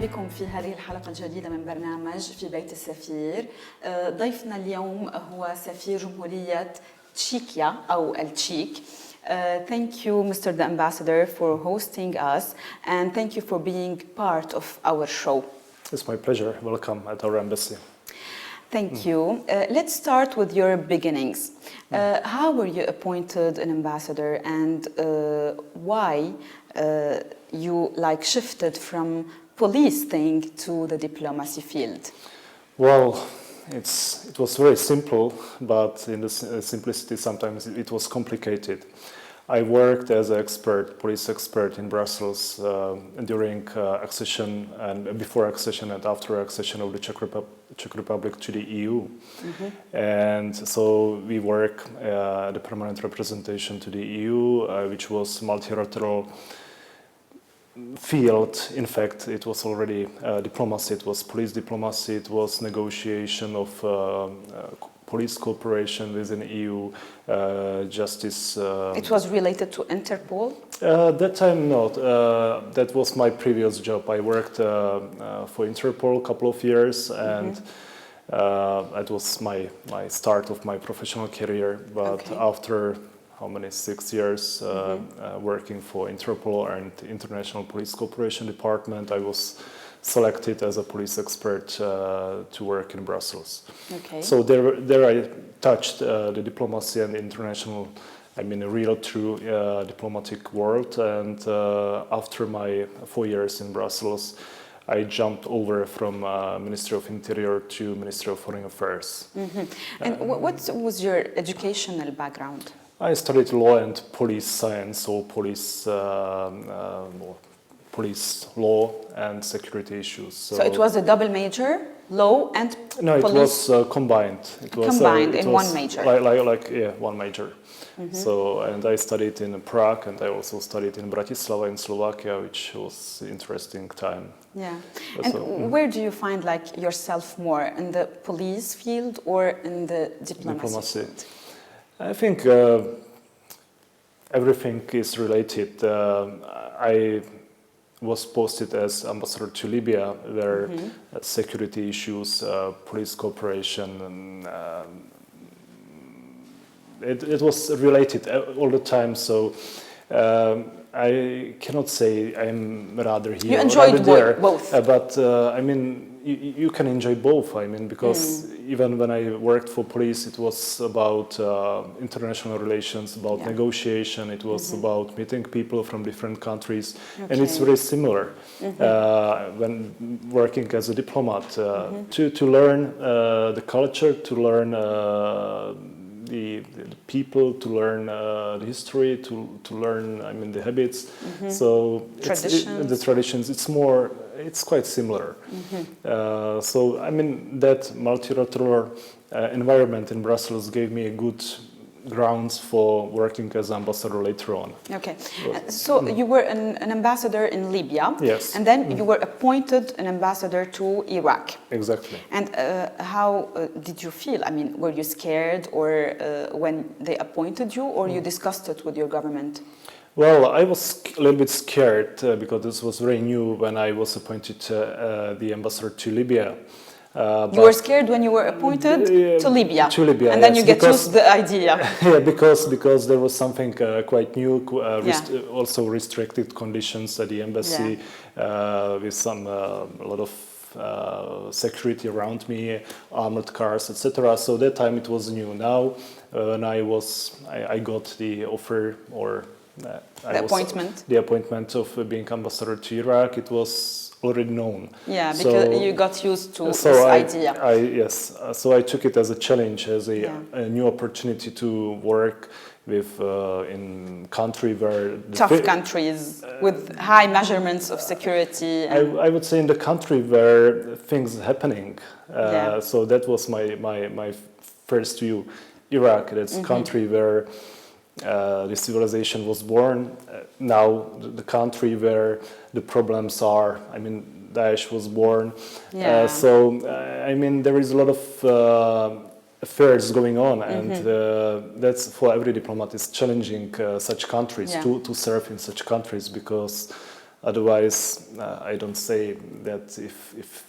بكم في هذه الحلقة الجديدة من برنامج في بيت السفير. ضيفنا اليوم هو سفير جمهورية تشيكيا أو التشيك. Thank you, Mr. the Ambassador, for hosting us, and thank you for being part of our show. It's my pleasure. Welcome at our embassy. Thank you. Let's start with your beginnings. How were you appointed an ambassador, and why you shifted from police thing to the diplomacy field? Well, it was very simple, but in the simplicity sometimes it was complicated. I worked as an expert, police expert in Brussels during accession and before accession and after accession of the Czech Republic to the EU. Mm-hmm. And so we work the permanent representation to the EU, which was multilateral field. In fact, it was already diplomacy, it was police diplomacy, it was negotiation of police cooperation within EU, justice. It was related to Interpol? That time not. That was my previous job. I worked for Interpol a couple of years, and that was my start of my professional career. But after 6 years working for Interpol and International Police Cooperation Department, I was selected as a police expert to work in Brussels. Okay. So there I touched the diplomacy and international, a real true diplomatic world. And after my 4 years in Brussels, I jumped over from Ministry of Interior to Ministry of Foreign Affairs. Mm-hmm. And what was your educational background? I studied law and police science, or police law and security issues. So it was a double major, law and no, police? It was combined. It was combined in one major. One major. Mm-hmm. So, and I studied in Prague, and I also studied in Bratislava in Slovakia, which was an interesting time. Yeah. And where do you find yourself more, in the police field or in the diplomacy field? I think everything is related. I was posted as ambassador to Libya, where security issues, police cooperation, and it was related all the time. So I cannot say I'm rather here. You enjoyed or there, both. But you can enjoy both. Because even when I worked for police, it was about international relations, about negotiation. It was about meeting people from different countries, and it's very similar when working as a diplomat to learn the culture, to learn the people, to learn the history, to learn the habits. So the traditions. It's quite similar. So that multilateral environment in Brussels gave me a good grounds for working as ambassador later on. Okay, so you were an ambassador in Libya. Yes. And then you were appointed an ambassador to Iraq. Exactly. And how did you feel? Were you scared or when they appointed you, or you discussed it with your government? Well, I was a little bit scared because this was very new when I was appointed the ambassador to Libya. You were scared when you were appointed to Libya. To Libya, and then you get used to the idea. Yeah, because there was something quite new, also restricted conditions at the embassy, with a lot of security around me, armored cars, etc. So that time it was new. Now, when I got the offer or the appointment of being ambassador to Iraq, it was already known. Yeah, because you got used to this idea. Yes, so I took it as a challenge, as a new opportunity to work with in country where tough countries with high measurements of security. I would say in the country where things are happening. So that was my first view. Iraq, that's a country where the civilization was born. Now the country where the problems are. Daesh was born. So there is a lot of affairs going on, and that's for every diplomat is challenging such countries to serve in such countries, because Otherwise, I don't say that if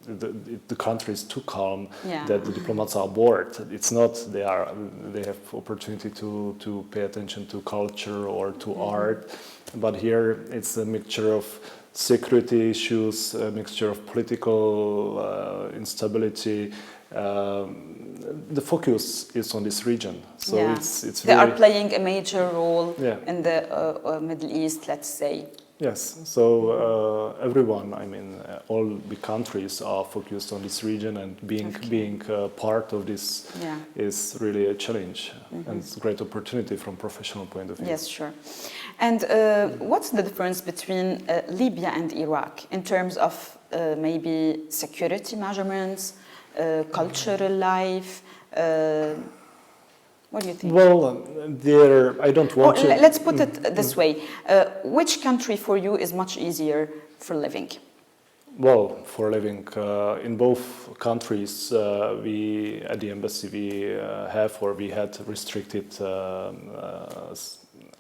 the country is too calm, that the diplomats are bored. It's not. They have opportunity to pay attention to culture or to art. But here it's a mixture of security issues, a mixture of political instability. The focus is on this region, so it's they really, are playing a major role in the Middle East, let's say. Yes, so everyone, I mean, all the countries are focused on this region, and being part of this is really a challenge, and it's a great opportunity from professional point of view. Yes, sure. And what's the difference between Libya and Iraq in terms of maybe security measurements, cultural life? What do you think? Well, I don't want to... Let's put it this way. Which country for you is much easier for living? Well, for living in both countries, we at the embassy we had restricted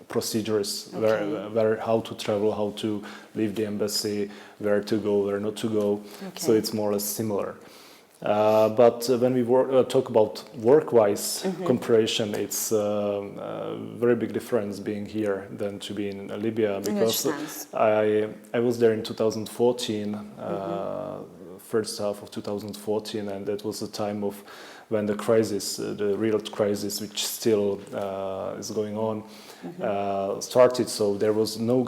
procedures where how to travel, how to leave the embassy, where to go, where not to go. So it's more or less similar. But when we talk about work-wise comparison, it's a very big difference being here than to be in Libya, because I was there in 2014, first half of 2014, and that was the time of when the crisis, the real crisis, which still is going on, started. So there was no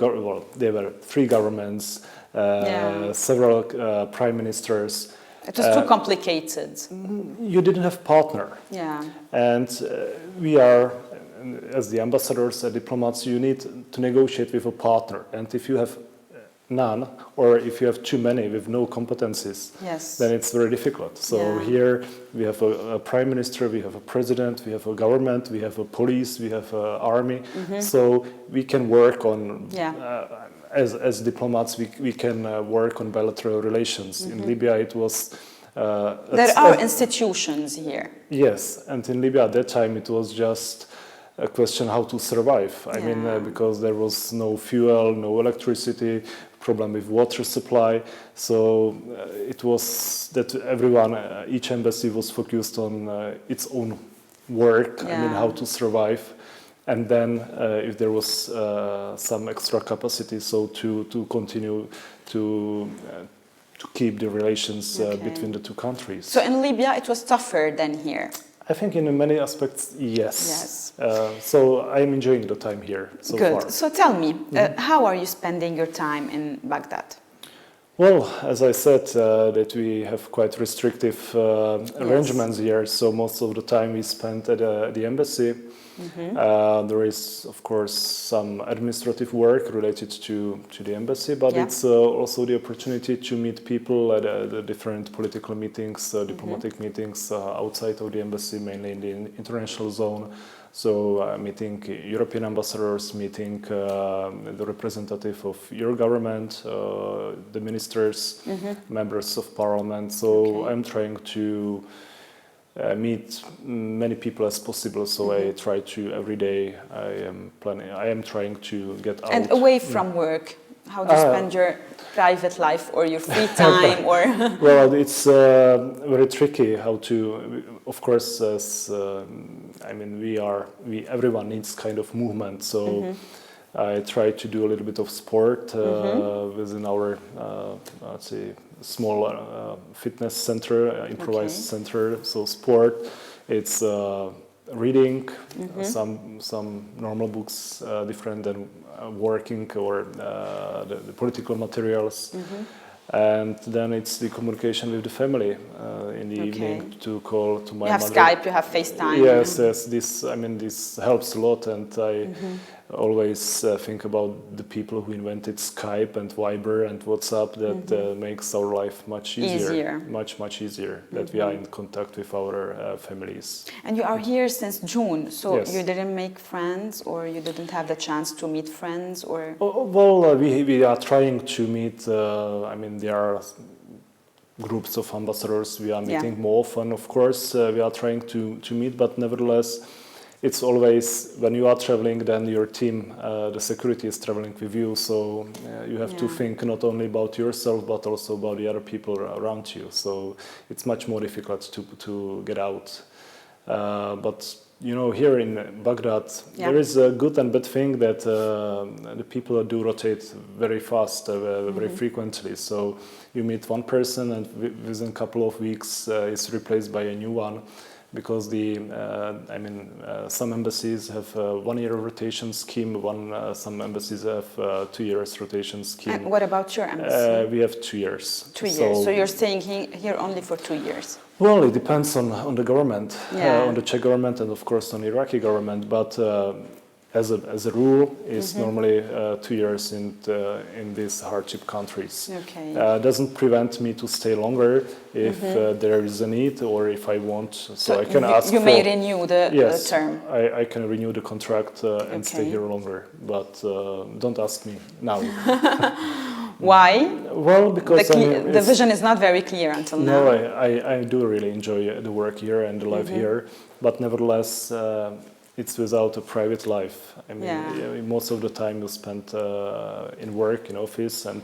there were 3 governments, several prime ministers. It was too complicated. You didn't have partner. Yeah. And we are, as the ambassadors, diplomats, you need to negotiate with a partner. And if you have none, or if you have too many with no competencies, then it's very difficult. So here we have a prime minister, we have a president, we have a government, we have a police, we have an army. So we can work on... As diplomats, we can work on bilateral relations. In Libya, it was... there are institutions here. Yes, and in Libya at that time, it was just a question how to survive. I mean, because there was no fuel, no electricity, problem with water supply. So it was that everyone, each embassy was focused on its own work, I mean, how to survive. And then if there was some extra capacity, so to continue to keep the relations between the 2 countries. So in Libya it was tougher than here? I think in many aspects, yes. So I'm enjoying the time here so far. Good. So tell me, how are you spending your time in Baghdad? Well, as I said, that we have quite restrictive arrangements here, so most of the time we spend at the embassy. There is, of course, some administrative work related to the embassy, but it's also the opportunity to meet people at the different political meetings, diplomatic meetings outside of the embassy, mainly in the international zone. So meeting European ambassadors, meeting the representative of your government, the ministers, members of parliament. So I'm trying to meet many people as possible. So I try to every day. I am trying to get out. And away from work, how do you spend your private life or your free time? Or well, it's very tricky how to. Of course, as I mean, everyone needs kind of movement. So I try to do a little bit of sport within our, let's say, small fitness center, improvised center. So sport, it's reading some normal books, different than working or the political materials. And then it's the communication with the family in the evening, to call to my mother. You have Skype, you have FaceTime. Yes, this helps a lot, and I always think about the people who invented Skype and Viber and WhatsApp. That makes our life much easier. Much easier. That we are in contact with our families. And you are here since June, so you didn't make friends, or you didn't have the chance to meet friends, or? Well, we are trying to meet. There are groups of ambassadors we are meeting more often. Of course, we are trying to meet, but nevertheless, it's always when you are traveling, then your team, the security is traveling with you. So you have to think not only about yourself but also about the other people around you. So it's much more difficult to get out. But you know, here in Baghdad, there is a good and bad thing that the people do rotate very fast, very frequently. So you meet one person, and within a couple of weeks, it's replaced by a new one. Because some embassies have a 1 year rotation scheme. Some embassies have 2 years rotation scheme. And what about your embassy? We have 2 years. 2 years. So you're staying here only for 2 years. Well, it depends on the government, Yeah. on the Czech government, and of course on the Iraqi government. But as a rule, it's normally 2 years in these hardship countries. Okay. Doesn't prevent me to stay longer if there is a need or if I want. So I can ask. You may renew the term. I can renew the contract and stay here longer. But don't ask me now. Why? Well, because the vision is not very clear until now. No, I do really enjoy the work here and the life here, but nevertheless, it's without a private life. I mean, most of the time you spend in work, in office, and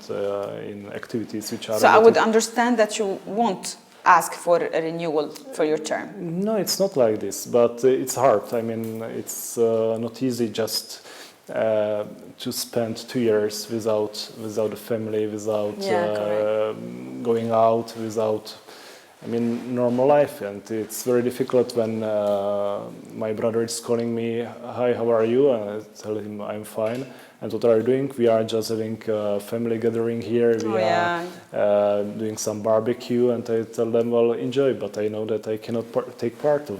in activities which are. So I would understand that you won't ask for a renewal for your term. No, it's not like this, but it's hard. I mean, it's not easy just. To spend 2 years without a family, without going out, without, normal life. And it's very difficult when my brother is calling me, "Hi, how are you?" And I tell him I'm fine. And what are you doing? We are just having a family gathering here. We are doing some barbecue, and I tell them, well, enjoy, but I know that I cannot take part of.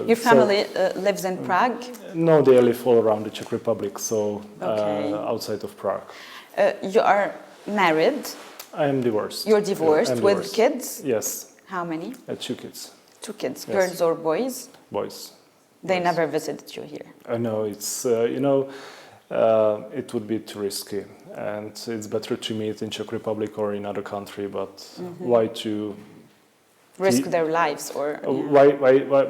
Your family lives in Prague? No, they live all around the Czech Republic, so outside of Prague. You are married? I am divorced. You're divorced with divorced. Kids? Yes. How many? 2 kids. 2 kids, Yes. girls or boys? Boys. They never visited you here? I know, it's, it would be too risky, and it's better to meet in Czech Republic or in other country, but why to risk their lives or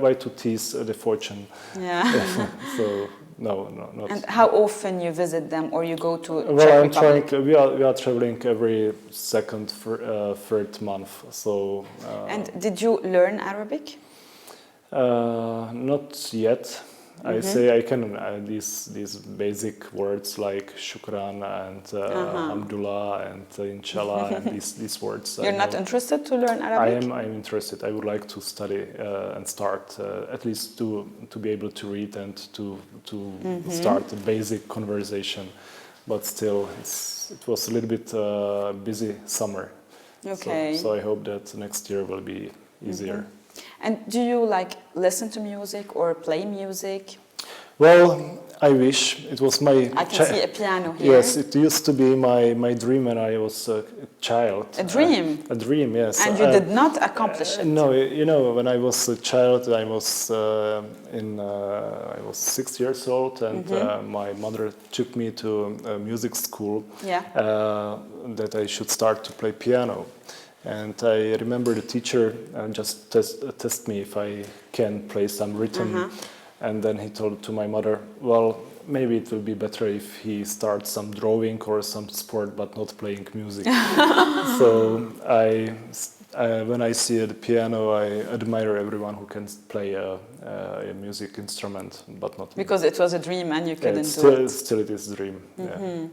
why to tease the fortune? Yeah. So no, not. And how often you visit them or you go to Well, Czech I'm Republic? trying. We are traveling every second, third month. So. And did you learn Arabic? Not yet. I say I can these basic words like shukran and alhamdulillah and inshallah and these words. You're not interested to learn Arabic? I am interested. I would like to study and start at least to be able to read and to start a basic conversation. But still, it was a little bit busy summer. Okay. So I hope that next year will be easier. And do you listen to music or play music? Well, I wish it was my. I can see a piano here. Yes, it used to be my dream when I was a child. A dream? A dream, yes. And you did not accomplish it? No, when I was a child, I was I was 6 years old, and my mother took me to a music school. Yeah. That I should start to play piano. And I remember the teacher just test me if I can play some rhythm. And then he told to my mother, well, maybe it will be better if he starts some drawing or some sport, but not playing music. So when I see the piano, I admire everyone who can play a music instrument, but not me. Because it was a dream and you couldn't do it. Still it is a dream. Yeah.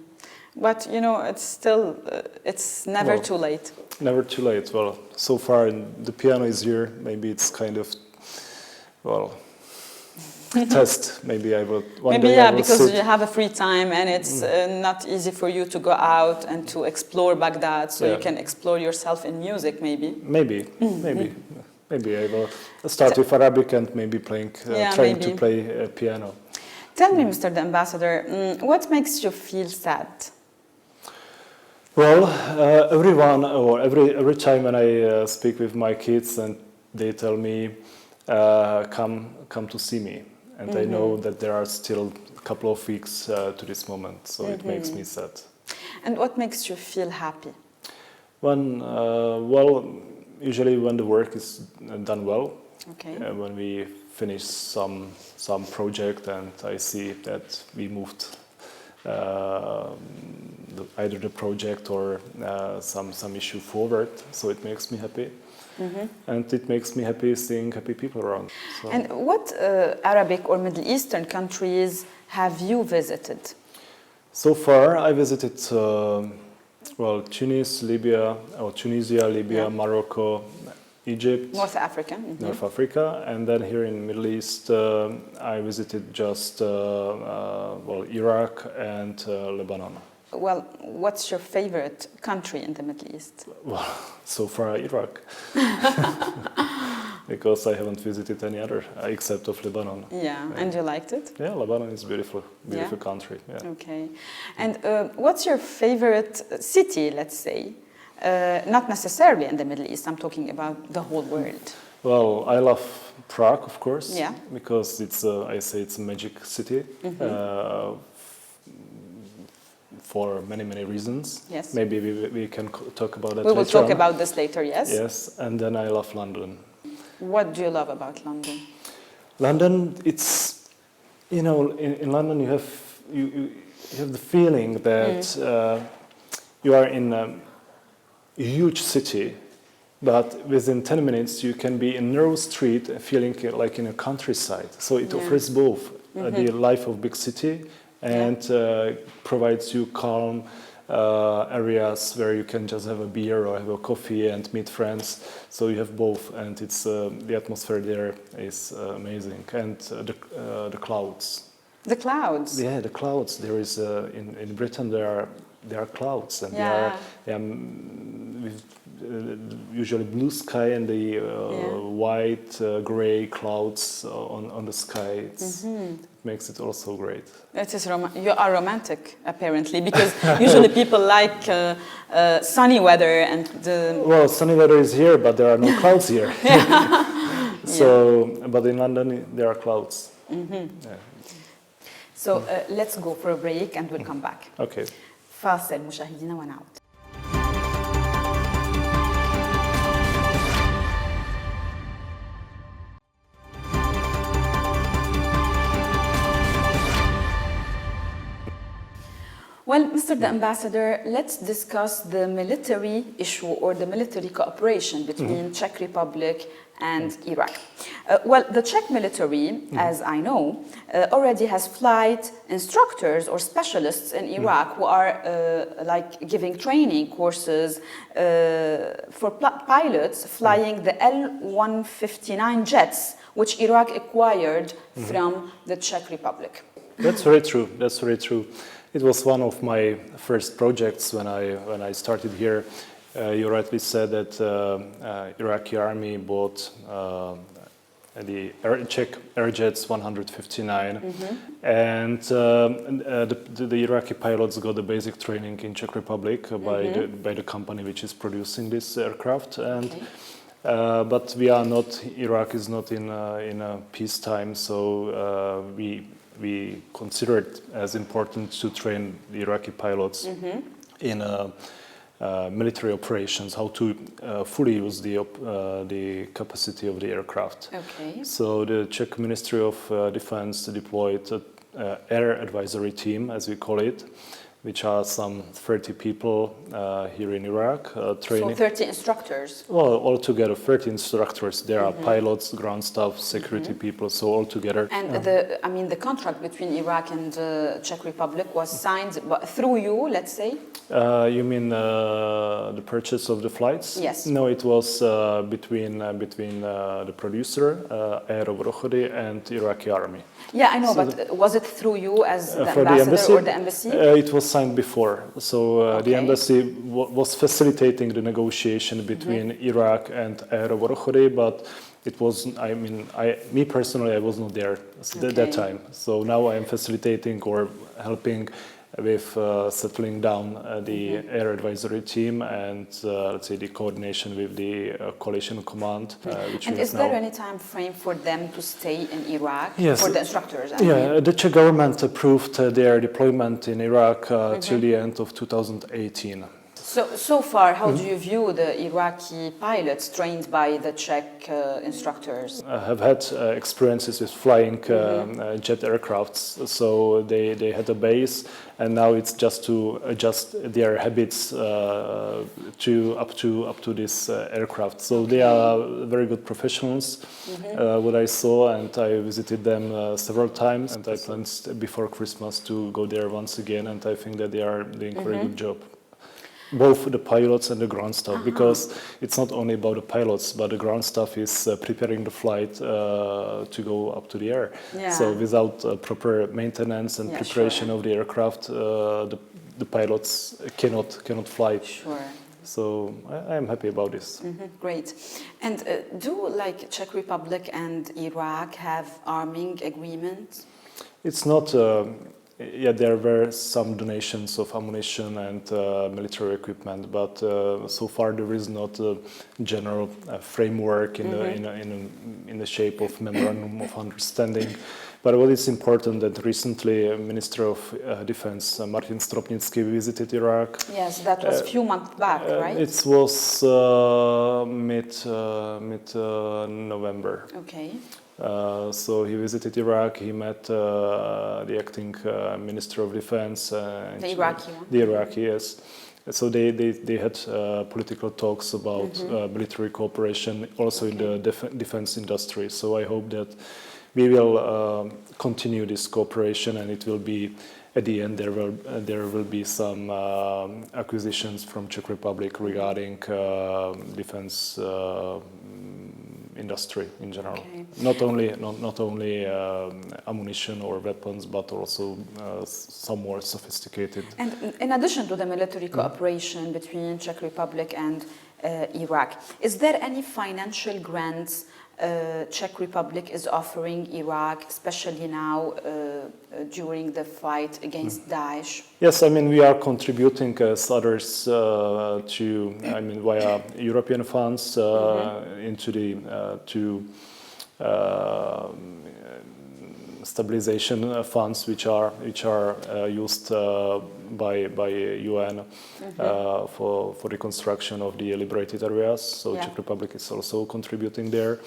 But it's still, it's never too late. Never too late. Well, so far the piano is here. Maybe it's kind of, test. Maybe I will one day. I will because sit. you have a free time and it's not easy for you to go out and to explore Baghdad, so you can explore yourself in music. Maybe I will start with Arabic and maybe trying to play piano. Tell me, Mr. the Ambassador, what makes you feel sad? Well, every time when I speak with my kids and they tell me, come to see me, and I know that there are still a couple of weeks to this moment, so it makes me sad. And what makes you feel happy? Usually when the work is done well, Okay. When we finish some project and I see that we moved either the project or some issue forward, so it makes me happy. And it makes me happy seeing happy people around. So. And what Arabic or Middle Eastern countries have you visited? So far, I visited Tunisia, Libya, Morocco, Egypt, North Africa. North Africa, and then here in Middle East, I visited just Iraq and Lebanon. Well, what's your favorite country in the Middle East? Well, so far Iraq, because I haven't visited any other except of Lebanon. Yeah, and you liked it? Yeah, Lebanon is beautiful country. Yeah. Okay, and what's your favorite city? Let's say, not necessarily in the Middle East. I'm talking about the whole world. Well, I love Prague, of course. Yeah. Because it's a magic city. For many reasons. Yes. Maybe we can talk about that later. We will talk on. about this later, yes? Yes, and then I love London. What do you love about London? London, it's, in London you have the feeling that you are in a huge city, but within 10 minutes you can be in a narrow street feeling like in a countryside. So it offers both the life of big city and provides you calm areas where you can just have a beer or have a coffee and meet friends. So you have both, and it's the atmosphere there is amazing, and the clouds. The clouds. Yeah, the clouds. There is in Britain there are clouds, and they are with usually blue sky and the white gray clouds on the sky. It makes it also great. It is you are romantic apparently, because usually people like sunny weather and well, sunny weather is here, but there are no clouds here. But in London there are clouds. So let's go for a break and we'll come back. Okay. فاصل مشاهدينا ونعود. Well, Mr. the Ambassador, let's discuss the military issue or the military cooperation between Czech Republic and Iraq. Well, the Czech military, as I know, already has flight instructors or specialists in Iraq who are like giving training courses for pilots flying the L-159 jets, which Iraq acquired from the Czech Republic. That's very true. That's very true. It was one of my first projects when I started here. You rightly said that Iraqi army bought the Czech Airjets 159, and the Iraqi pilots got the basic training in Czech Republic by the company which is producing this aircraft. And but we are not. Iraq is not in a peacetime, so we consider it as important to train the Iraqi pilots in military operations, how to fully use the capacity of the aircraft. Okay. So the Czech Ministry of Defense deployed an air advisory team, as we call it, which are some 30 people here in Iraq training. So 30 instructors? Well, altogether 30 instructors. There are pilots, ground staff, security people, so altogether. And the contract between Iraq and the Czech Republic was signed through you, let's say? You mean the purchase of the flights? Yes. No, it was between the producer, Aero and Iraqi army. Yeah, I know, So but was it through you as the for ambassador or the embassy? It was signed before. So the embassy was facilitating the negotiation between Iraq and Aero, but it was, me personally, I was not there at that time. So now I am facilitating or helping with settling down the air advisory team and let's say the coordination with the coalition command. And is there any time frame for them to stay in Iraq? Yes. For the instructors? The Czech government approved their deployment in Iraq till the end of 2018. So far, how do you view the Iraqi pilots trained by the Czech instructors? I have had experiences with flying jet aircrafts, so they had a base, and now it's just to adjust their habits up to this aircraft. So they are very good professionals. What I saw, and I visited them several times, and I planned before Christmas to go there once again, and I think that they are doing a very good job. Both the pilots and the ground staff, because it's not only about the pilots, but the ground staff is preparing the flight to go up to the air. Yeah. So without proper maintenance and preparation of the aircraft, the pilots cannot fly. Sure. So I am happy about this. Great. And do like Czech Republic and Iraq have arming agreements? It's not. Yeah, there were some donations of ammunition and military equipment, but so far there is not a general framework in the shape of memorandum of understanding. But what is important that recently Minister of Defense Martin Stropnický visited Iraq. Yes, that was a few months back, right? It was mid November. Okay. So he visited Iraq. He met the acting Minister of Defense. The Iraqi one? The Iraqi, yes. So they had political talks about military cooperation, also in the defense industry. So I hope that we will continue this cooperation, and it will be, at the end, there will be some acquisitions from Czech Republic regarding defense industry in general. Okay. Not only ammunition or weapons, but also some more sophisticated. And in addition to the military cooperation between Czech Republic and Iraq, is there any financial grants Czech Republic is offering Iraq, especially now during the fight against Daesh? Yes, I mean, we are contributing as others via European funds into the stabilization funds, which are used by UN for the construction of the liberated areas. So Czech Republic is also contributing there.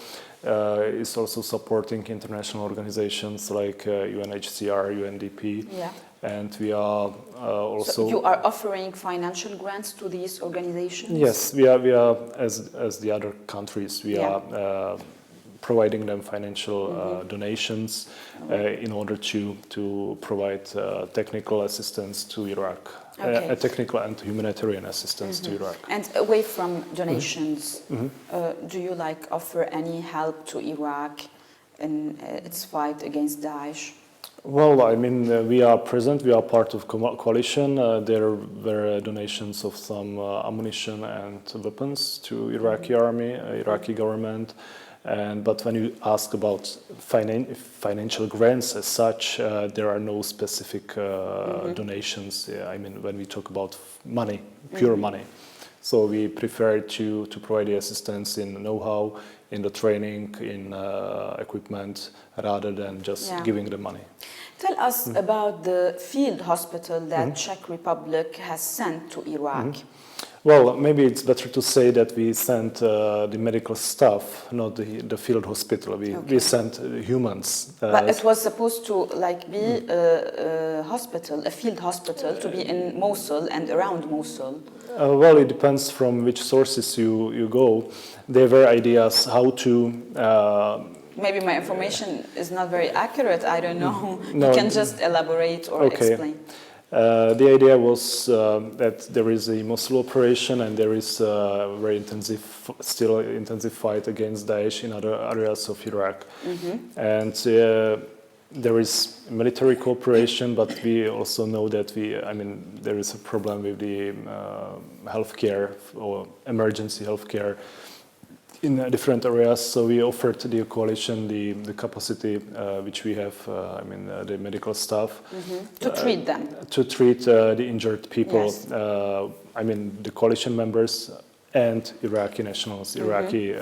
It's also supporting international organizations like UNHCR, UNDP. Yeah. And we are also. So you are offering financial grants to these organizations? Yes, we are as the other countries. We are providing them financial donations in order to provide technical assistance to Iraq, technical and humanitarian assistance to Iraq. And away from donations, do you offer any help to Iraq in its fight against Daesh? Well, I mean, we are present. We are part of coalition. There were donations of some ammunition and weapons to Iraqi army, Iraqi government. But when you ask about financial grants as such, there are no specific donations. I mean, when we talk about money, pure money. So we prefer to provide the assistance in know-how, in the training, in equipment, rather than just giving the money. Tell us about the field hospital that Czech Republic has sent to Iraq. Well, maybe it's better to say that we sent the medical staff, not the field hospital. We sent humans. But it was supposed to be a hospital, a field hospital, to be in Mosul and around Mosul. Well, it depends from which sources you go. There were ideas how to. Maybe my information is not very accurate. I don't know. No, you can just elaborate or explain. The idea was that there is a Mosul operation and there is a very intensive fight against Daesh in other areas of Iraq. And there is military cooperation, but we also know that there is a problem with the healthcare or emergency healthcare in different areas. So we offered the coalition the capacity which we have, the medical staff. To treat them. To treat the injured people. Yes. The coalition members and Iraqi nationals, Iraqi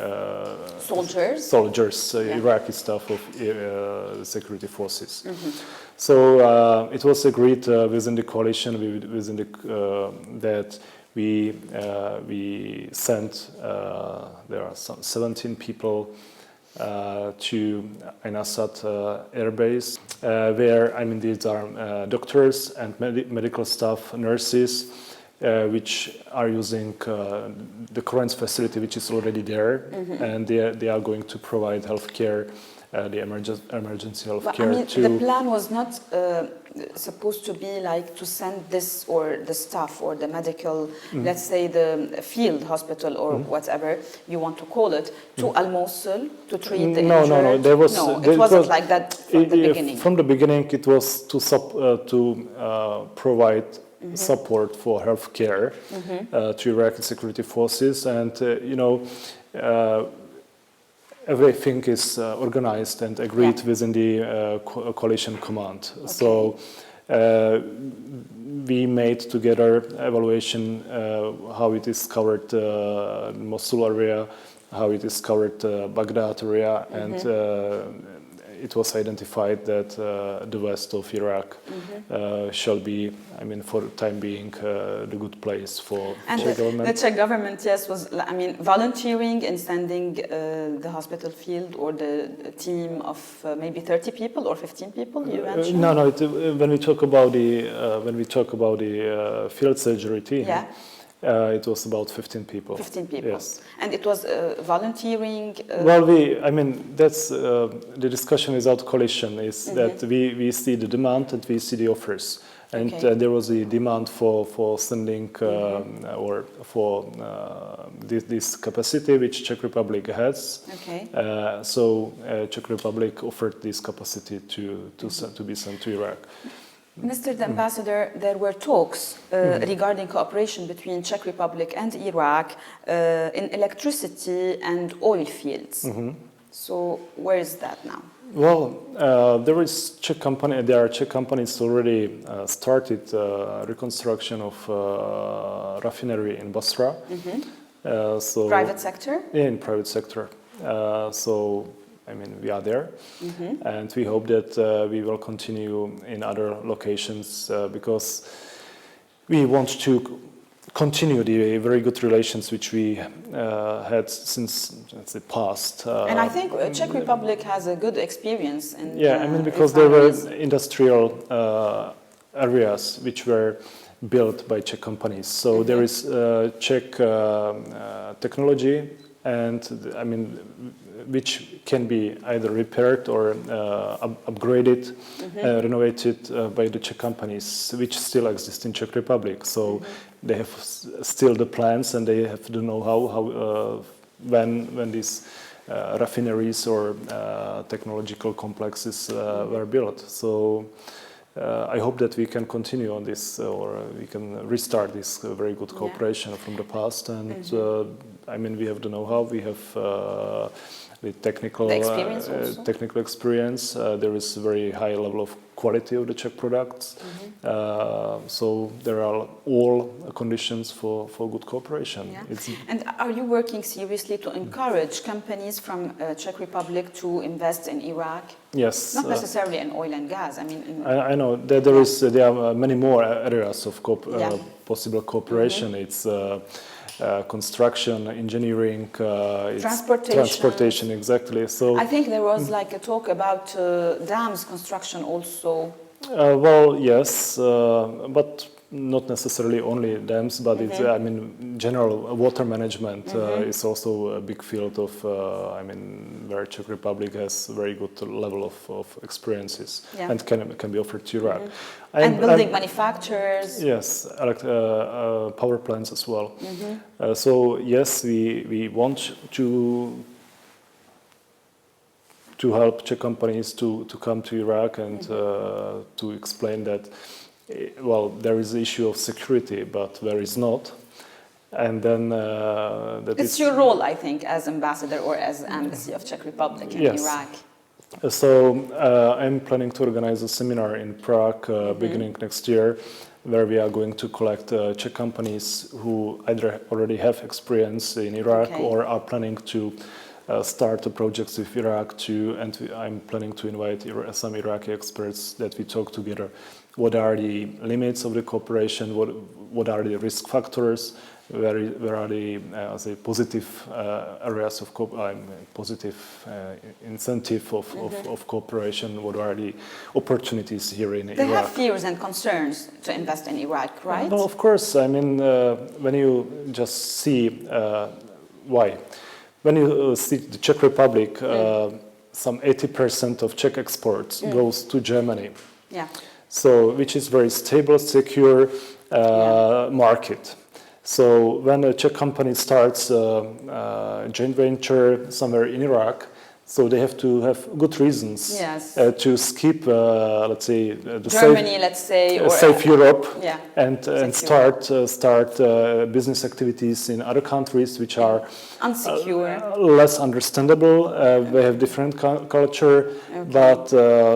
soldiers, Iraqi staff of security forces. So it was agreed within the coalition that we sent, there are some 17 people to Ain Assad air base, where, I mean, these are doctors and medical staff, nurses, which are using the current facility which is already there, and they are going to provide healthcare, the emergency healthcare. I mean, the plan was not supposed to be like to send this or the staff or the medical, let's say the field hospital or whatever you want to call it, to Al-Mosul to treat the injured? No. It wasn't like that from the beginning. From the beginning, it was to provide support for healthcare to Iraqi security forces, and everything is organized and agreed within the coalition command. Okay. So we made together evaluation how it is covered Mosul area, how it is covered Baghdad area, and it was identified that the west of Iraq shall be, I mean, for the time being, the good place for Czech government. The Czech government, yes, was, I mean, volunteering and sending the hospital field or the team of maybe 30 people or 15 people. You mentioned? No. When we talk about the field surgery team. Yeah. It was about 15 people. 15 people. Yes. And it was volunteering? Well, that's the discussion without coalition is that we see the demand and we see the offers. And there was a demand for sending or for this capacity which Czech Republic has. Okay. So Czech Republic offered this capacity to be sent to Iraq. Mr. the Ambassador, there were talks regarding cooperation between Czech Republic and Iraq in electricity and oil fields. So where is that now? Well, there are Czech companies already started reconstruction of refinery in Basra. So private sector? Yeah, in private sector. So I mean, we are there, and we hope that we will continue in other locations because we want to continue the very good relations which we had since the past. And I think Czech Republic has a good experience in I mean, because there were industrial areas which were built by Czech companies. So there is Czech technology, and I mean, which can be either repaired or upgraded, renovated by the Czech companies, which still exist in Czech Republic. So they have still the plans, and they have the know-how how when these refineries or technological complexes were built. So I hope that we can continue on this, or we can restart this very good cooperation from the past. And I mean, we have the know-how, we have the technical experience. There is a very high level of quality of the Czech products. So there are all conditions for good cooperation. Yeah. And are you working seriously to encourage companies from Czech Republic to invest in Iraq? Yes. Not necessarily in oil and gas. I mean, I know that there are many more areas of possible cooperation. It's construction, engineering, transportation, exactly. So I think there was like a talk about dams construction also. Well, yes, but not necessarily only dams, but it's, I mean, general water management is also a big field of, I mean, where Czech Republic has very good level of experiences and can be offered to Iraq. And building manufacturers. Yes, power plants as well. So yes, we want to help Czech companies to come to Iraq and to explain that, well, there is the issue of security, but there is not. And then it's your role, I think, as ambassador or as embassy of Czech Republic in Iraq. So I'm planning to organize a seminar in Prague beginning next year, where we are going to collect Czech companies who either already have experience in Iraq or are planning to start a project with Iraq too, and I'm planning to invite some Iraqi experts that we talk together. What are the limits of the cooperation? What are the risk factors? Where are the positive areas of positive incentive of cooperation? What are the opportunities here in Iraq? They have fears and concerns to invest in Iraq, right? No, of course. I mean, when you just see why. When you see the Czech Republic, some 80% of Czech exports goes to Germany. Yeah. So, which is very stable, secure market. So when a Czech company starts a joint venture somewhere in Iraq, so they have to have good reasons to skip, let's say, the Germany, let's say, or safe Europe, and start business activities in other countries which are unsecure, less understandable. They have different culture, but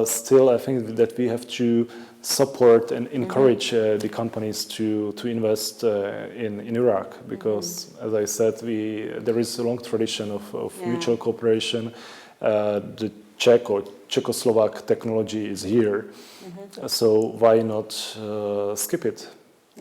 still, I think that we have to support and encourage the companies to invest in Iraq, because, as I said, there is a long tradition of mutual cooperation. The Czech or Czechoslovak technology is here, so why not skip it?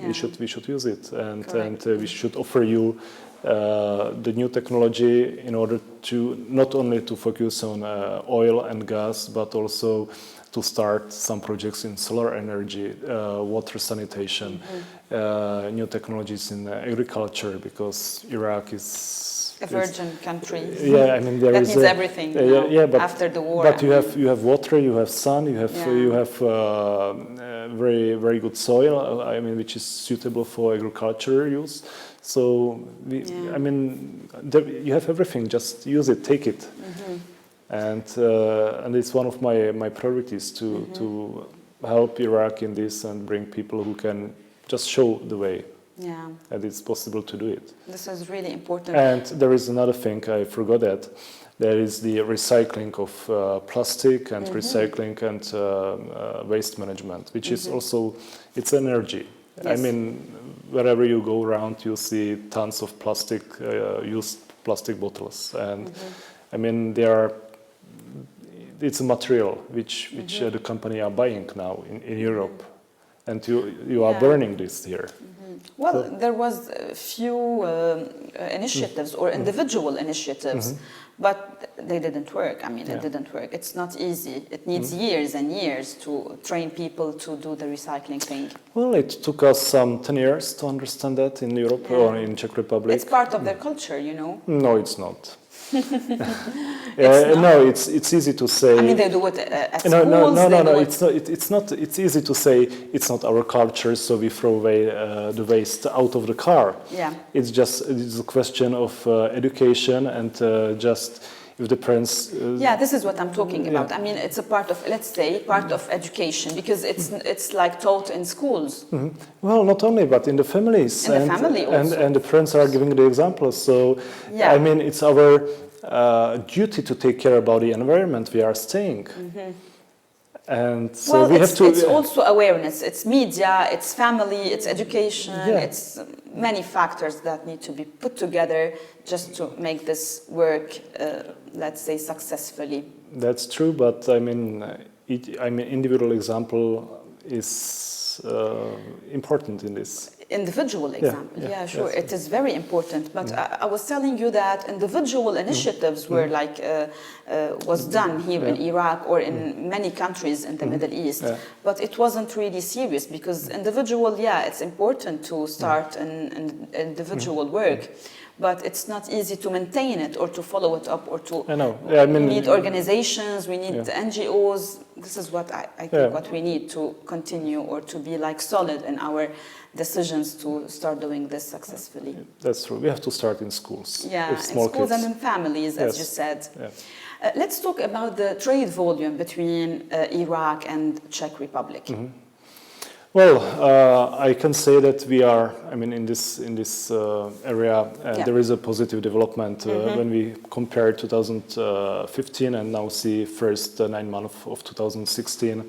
We should use it, and we should offer you the new technology in order to not only to focus on oil and gas, but also to start some projects in solar energy, water sanitation, new technologies in agriculture, because Iraq is a virgin country. Yeah, I mean that needs everything now, but after the war. But you have water, you have sun, you have very very good soil. I mean, which is suitable for agriculture use. So I mean, you have everything. Just use it, take it. And it's one of my priorities to help Iraq in this and bring people who can just show the way. Yeah. And it's possible to do it. This is really important. And there is another thing I forgot that. There is the recycling of plastic and recycling and waste management, which is also, it's energy. Yes. I mean, wherever you go around, you see tons of plastic, used plastic bottles. And I mean, it's a material which the company are buying now in Europe. And you are burning this here. Well, there was a few initiatives or individual initiatives, but they didn't work. I mean, it didn't work. It's not easy. It needs years and years to train people to do the recycling thing. Well, it took us some 10 years to understand that in Europe or in Czech Republic. It's part of their culture, you know. No, it's not. No, it's easy to say. I mean, they do it at schools. No. It's not. It's easy to say it's not our culture, so we throw away the waste out of the car. Yeah. It's a question of education and just if the parents. This is what I'm talking about. I mean, it's a part of, let's say, part of education, because it's like taught in schools. Well, not only, but in the families. In the family also. And the parents are giving the examples. So, I mean, it's our duty to take care about the environment we are staying. And so we have to. It's also awareness. It's media. It's family. It's education. It's many factors that need to be put together just to make this work. Let's say successfully. That's true, but I mean, individual example is important in this. Individual example, sure, it is very important. But I was telling you that individual initiatives were like was done here in Iraq or in many countries in the Middle East, but it wasn't really serious, because individual, it's important to start an individual work. But it's not easy to maintain it or to follow it up or to. I know. Yeah, I mean, we need organizations, we need NGOs. This is what I think what we need to continue or to be like solid in our decisions to start doing this successfully. That's true. We have to start in schools. Yeah, in schools kids. And in families, as you said. Yeah. Let's talk about the trade volume between Iraq and Czech Republic. Well, I can say that we are. I mean, in this area, there is a positive development when we compare 2015 and now see first 9 months of 2016.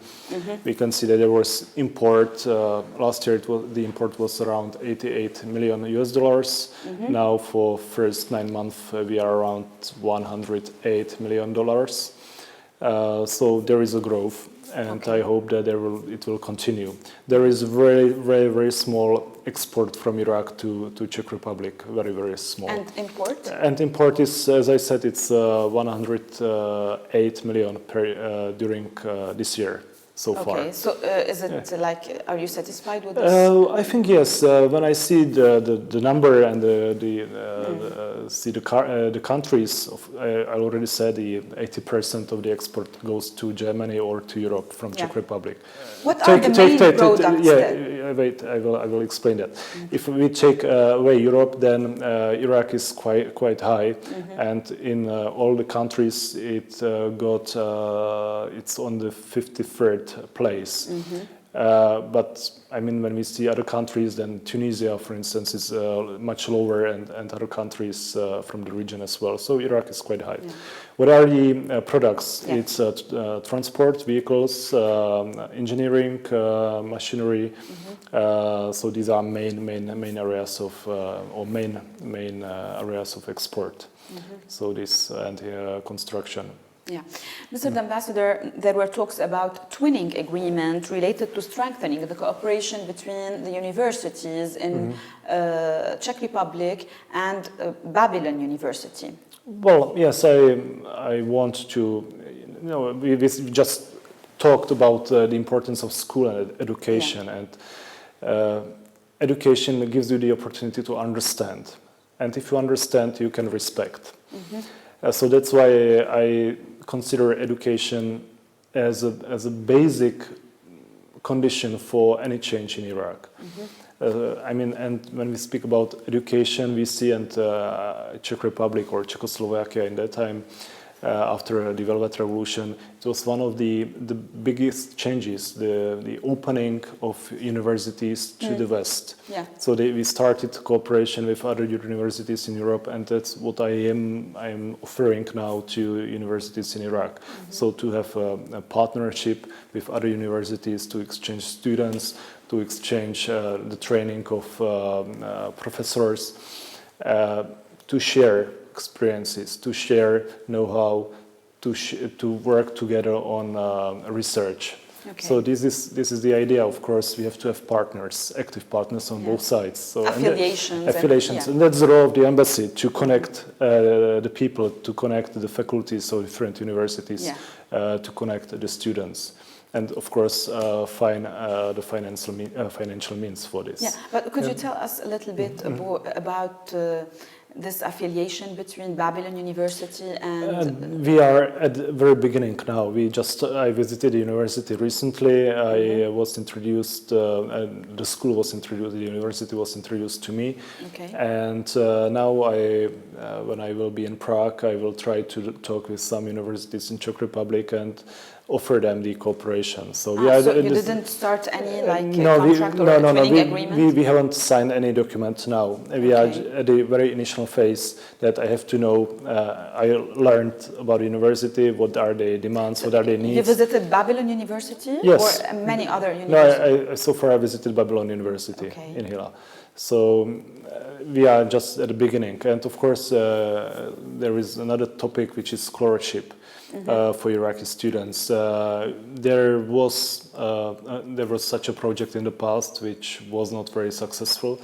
We can see that there was import. Last year, the import was around $88 million US. Now, for first 9 months, we are around $108 million. So there is a growth. And I hope that it will continue. There is very, very, very small export from Iraq to Czech Republic, very, very small. And import? And import is, as I said, it's 108 million during this year so far. Okay, so is it like, are you satisfied with this? I think yes. When I see the number and see the countries, I already said the 80% of the export goes to Germany or to Europe from Czech Republic. What are the main products? Wait, I will explain that. If we take away Europe, then Iraq is quite high, and in all the countries it's on the 53rd place. But I mean, when we see other countries, then Tunisia, for instance, is much lower, and other countries from the region as well. So Iraq is quite high. What are the products? It's transport, vehicles, engineering, machinery. So these are main areas of main areas of export. So this and construction. Yeah, Mr. Ambassador, there were talks about twinning agreement related to strengthening the cooperation between the universities in Czech Republic and Babylon University. Well, yes, I want to. We just talked about the importance of school and education, and education gives you the opportunity to understand, and if you understand, you can respect. So that's why I consider education as a basic condition for any change in Iraq. I mean, and when we speak about education, we see in Czech Republic or Czechoslovakia in that time, after the Velvet Revolution, it was one of the biggest changes, the opening of universities to the West. So we started cooperation with other universities in Europe, and that's what I am offering now to universities in Iraq. So to have a partnership with other universities to exchange students, to exchange the training of professors, to share experiences, to share know-how, to work together on research. So this is the idea. Of course, we have to have partners, active partners on both sides. So affiliations. And that's the role of the embassy, to connect the people, to connect the faculties of different universities, to connect the students. And of course, find the financial means for this. Yeah, but could you tell us a little bit about this affiliation between Babylon University and... we are at the very beginning now. I visited the university recently. I was introduced, the school was introduced, the university was introduced to me. And now when I will be in Prague, I will try to talk with some universities in Czech Republic and offer them the cooperation. So so you didn't start any contract or twinning agreement? We haven't signed any document now. We are at the very initial phase that I have to know. I learned about the university, what are the demands, what are the needs. You visited Babylon University? Yes. Or many other universities? No, so far I visited Babylon University in Hila. So we are just at the beginning. And of course, there is another topic, which is scholarship. For Iraqi students, there was such a project in the past which was not very successful.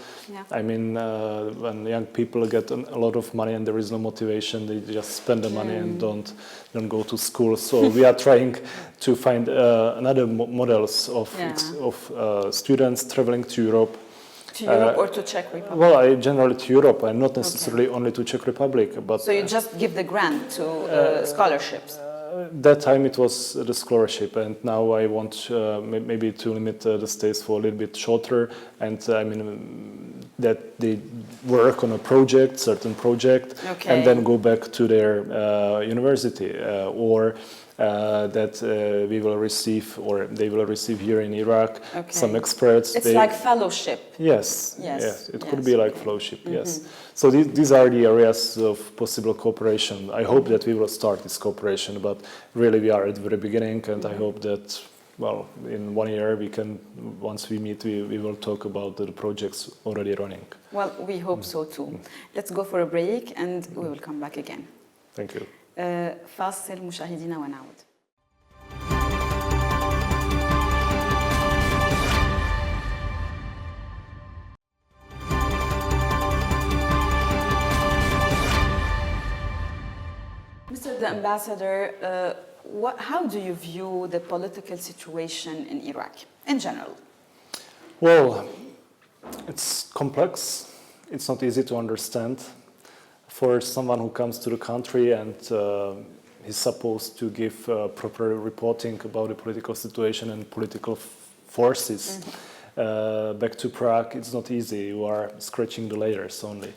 I mean, when young people get a lot of money and there is no motivation, they just spend the money and don't go to school. So we are trying to find another models of students traveling to Europe. To Europe or to Czech Republic? Well, generally to Europe, and not necessarily only to Czech Republic. But so you just give the grant to scholarships? That time it was the scholarship, and now I want maybe to limit the stays for a little bit shorter, and I mean that they work on a certain project, and then go back to their university, or that we will receive, or they will receive here in Iraq. Okay. Some experts. It's like fellowship. Yes. Yes. Yes. It could be like fellowship. Mm-hmm. Yes. So these are the areas of possible cooperation. I hope that we will start this cooperation, but really we are at the very beginning, and I hope that, well, in 1 year we can, once we meet, we will talk about the projects already running. Well, we hope so too. Let's go for a break and we will come back again. Thank you. فاصل مشاهدينا ونعود. Mr. the Ambassador, how do you view the political situation in Iraq in general? Well, it's complex. It's not easy to understand. For someone who comes to the country and is supposed to give proper reporting about the political situation and political forces back to Prague, it's not easy. You are scratching the layers only.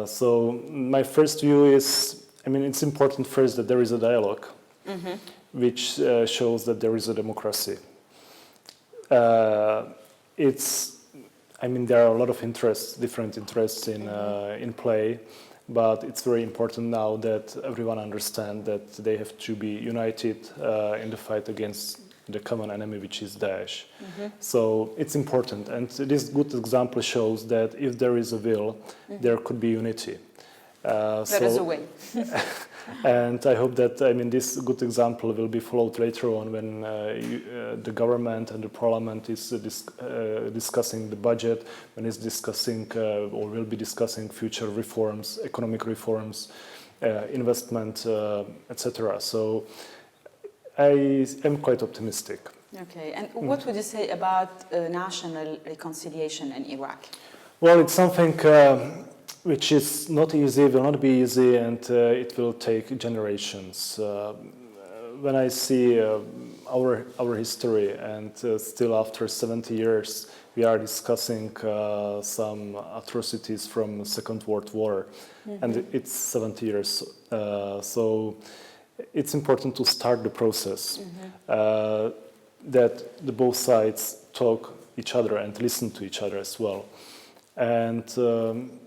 So my first view is, I mean, it's important first that there is a dialogue, which shows that there is a democracy. I mean, there are a lot of interests, different interests in play, but it's very important now that everyone understands that they have to be united in the fight against the common enemy, which is Daesh. So it's important, and this good example shows that if there is a will, there could be unity. There is a way. And I hope that, I mean, this good example will be followed later on when the government and the parliament is discussing the budget, when it's discussing or will be discussing future reforms, economic reforms, investment, etc. So I am quite optimistic. Okay, and what would you say about national reconciliation in Iraq? Well, it's something which is not easy, will not be easy, and it will take generations. When I see our history, and still after 70 years, we are discussing some atrocities from the Second World War, and it's 70 years. So it's important to start the process, that the both sides talk each other and listen to each other as well. And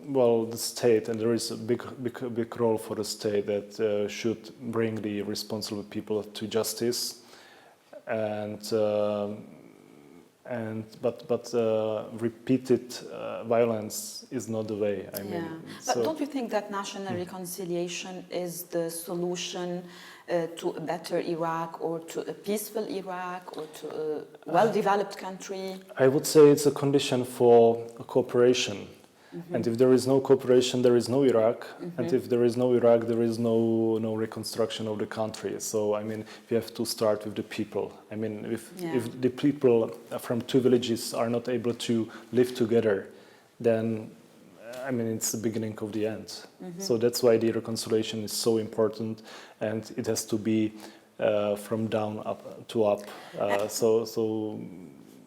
well, the state, and there is a big role for the state that should bring the responsible people to justice, but repeated violence is not the way. I mean, but don't you think that national reconciliation is the solution to a better Iraq, or to a peaceful Iraq, or to a well-developed country? I would say it's a condition for cooperation. And if there is no cooperation, there is no Iraq. And if there is no Iraq, there is no reconstruction of the country. So, I mean, we have to start with the people. I mean, if the people from two villages are not able to live together, then, I mean, it's the beginning of the end. So that's why the reconciliation is so important, and it has to be from down up to up.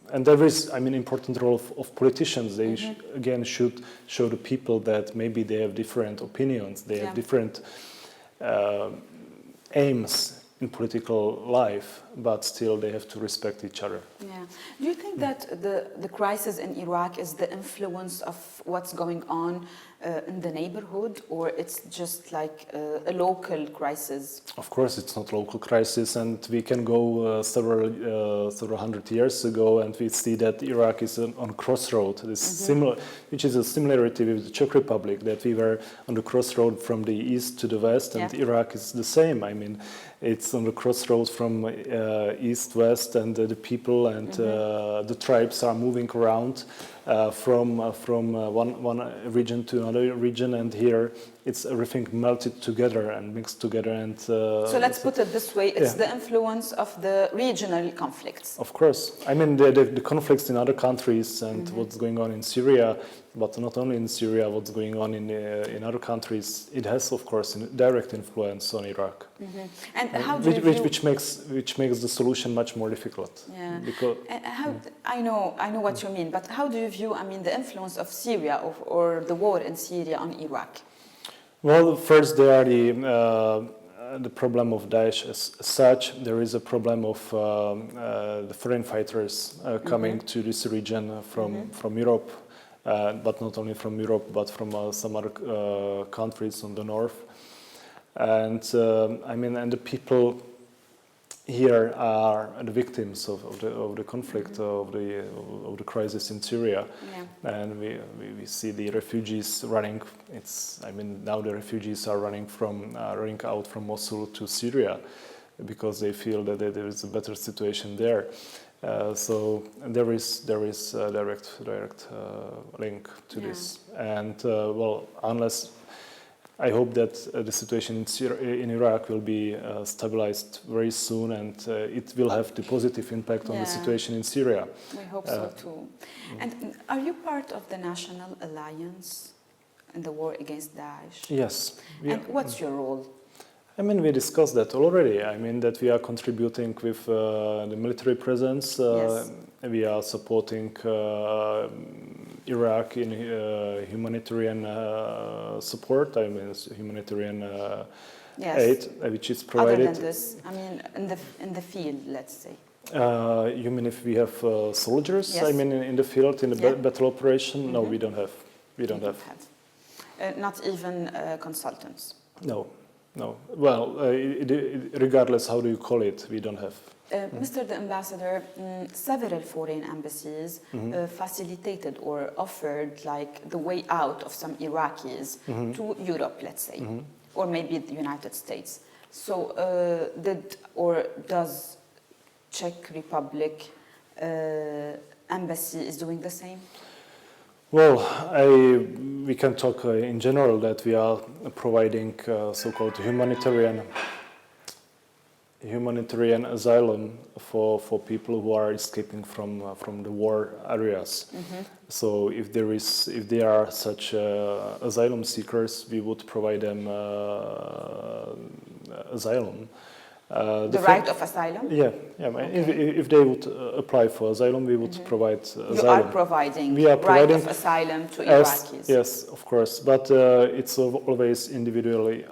And there is, I mean, important role of politicians. They again should show the people that maybe they have different opinions, they have different aims in political life, but still they have to respect each other. Yeah. Do you think that the crisis in Iraq is the influence of what's going on in the neighborhood, or it's just like a local crisis? Of course, it's not local crisis, and we can go several hundred years ago, and we see that Iraq is on crossroad. It's similar, which is a similarity with the Czech Republic, that we were on the crossroad from the east to the west, and Iraq is the same. I mean, it's on the crossroads from east-west, and the people and the tribes are moving around from one region to another region, and here it's everything melted together and mixed together. And so let's put it this way: it's the influence of the regional conflicts. Of course, I mean the conflicts in other countries and what's going on in Syria, but not only in Syria, what's going on in other countries. It has, of course, a direct influence on Iraq, and how do you which makes the solution much more difficult. Yeah, because I know what you mean, but how do you view, I mean, the influence of Syria or the war in Syria on Iraq? Well, first there are the the problem of Daesh as such. There is a problem of the foreign fighters coming to this region from Europe, but not only from Europe, but from some other countries on the north. And and the people here are the victims of the conflict, of the crisis in Syria, and we see the refugees running. Now the refugees are running out from Mosul to Syria because they feel that there is a better situation there. So there is a direct link to this, and unless. I hope that the situation in Iraq will be stabilized very soon, and it will have the positive impact on the situation in Syria. We hope so too. And are you part of the National Alliance in the war against Daesh? Yes. And what's your role? We discussed that already. That we are contributing with the military presence. We are supporting Iraq in humanitarian support. Humanitarian aid, which is provided. Other than this, in the field, let's say. You mean if we have soldiers? Yes. In the field, in the battle operation? No, we don't have. We don't have. Not even consultants. No. Well, regardless how do you call it, we don't have. Mr. the Ambassador, several foreign embassies facilitated or offered the way out of some Iraqis to Europe, let's say, or maybe the United States. So does Czech Republic embassy is doing the same? Well, we can talk in general that we are providing so-called humanitarian asylum for people who are escaping from the war areas. So if there are such asylum seekers, we would provide them asylum. The right of asylum? Yeah. If they would apply for asylum, we would provide asylum. You are providing right of asylum to Iraqis? Yes, of course. But it's always individually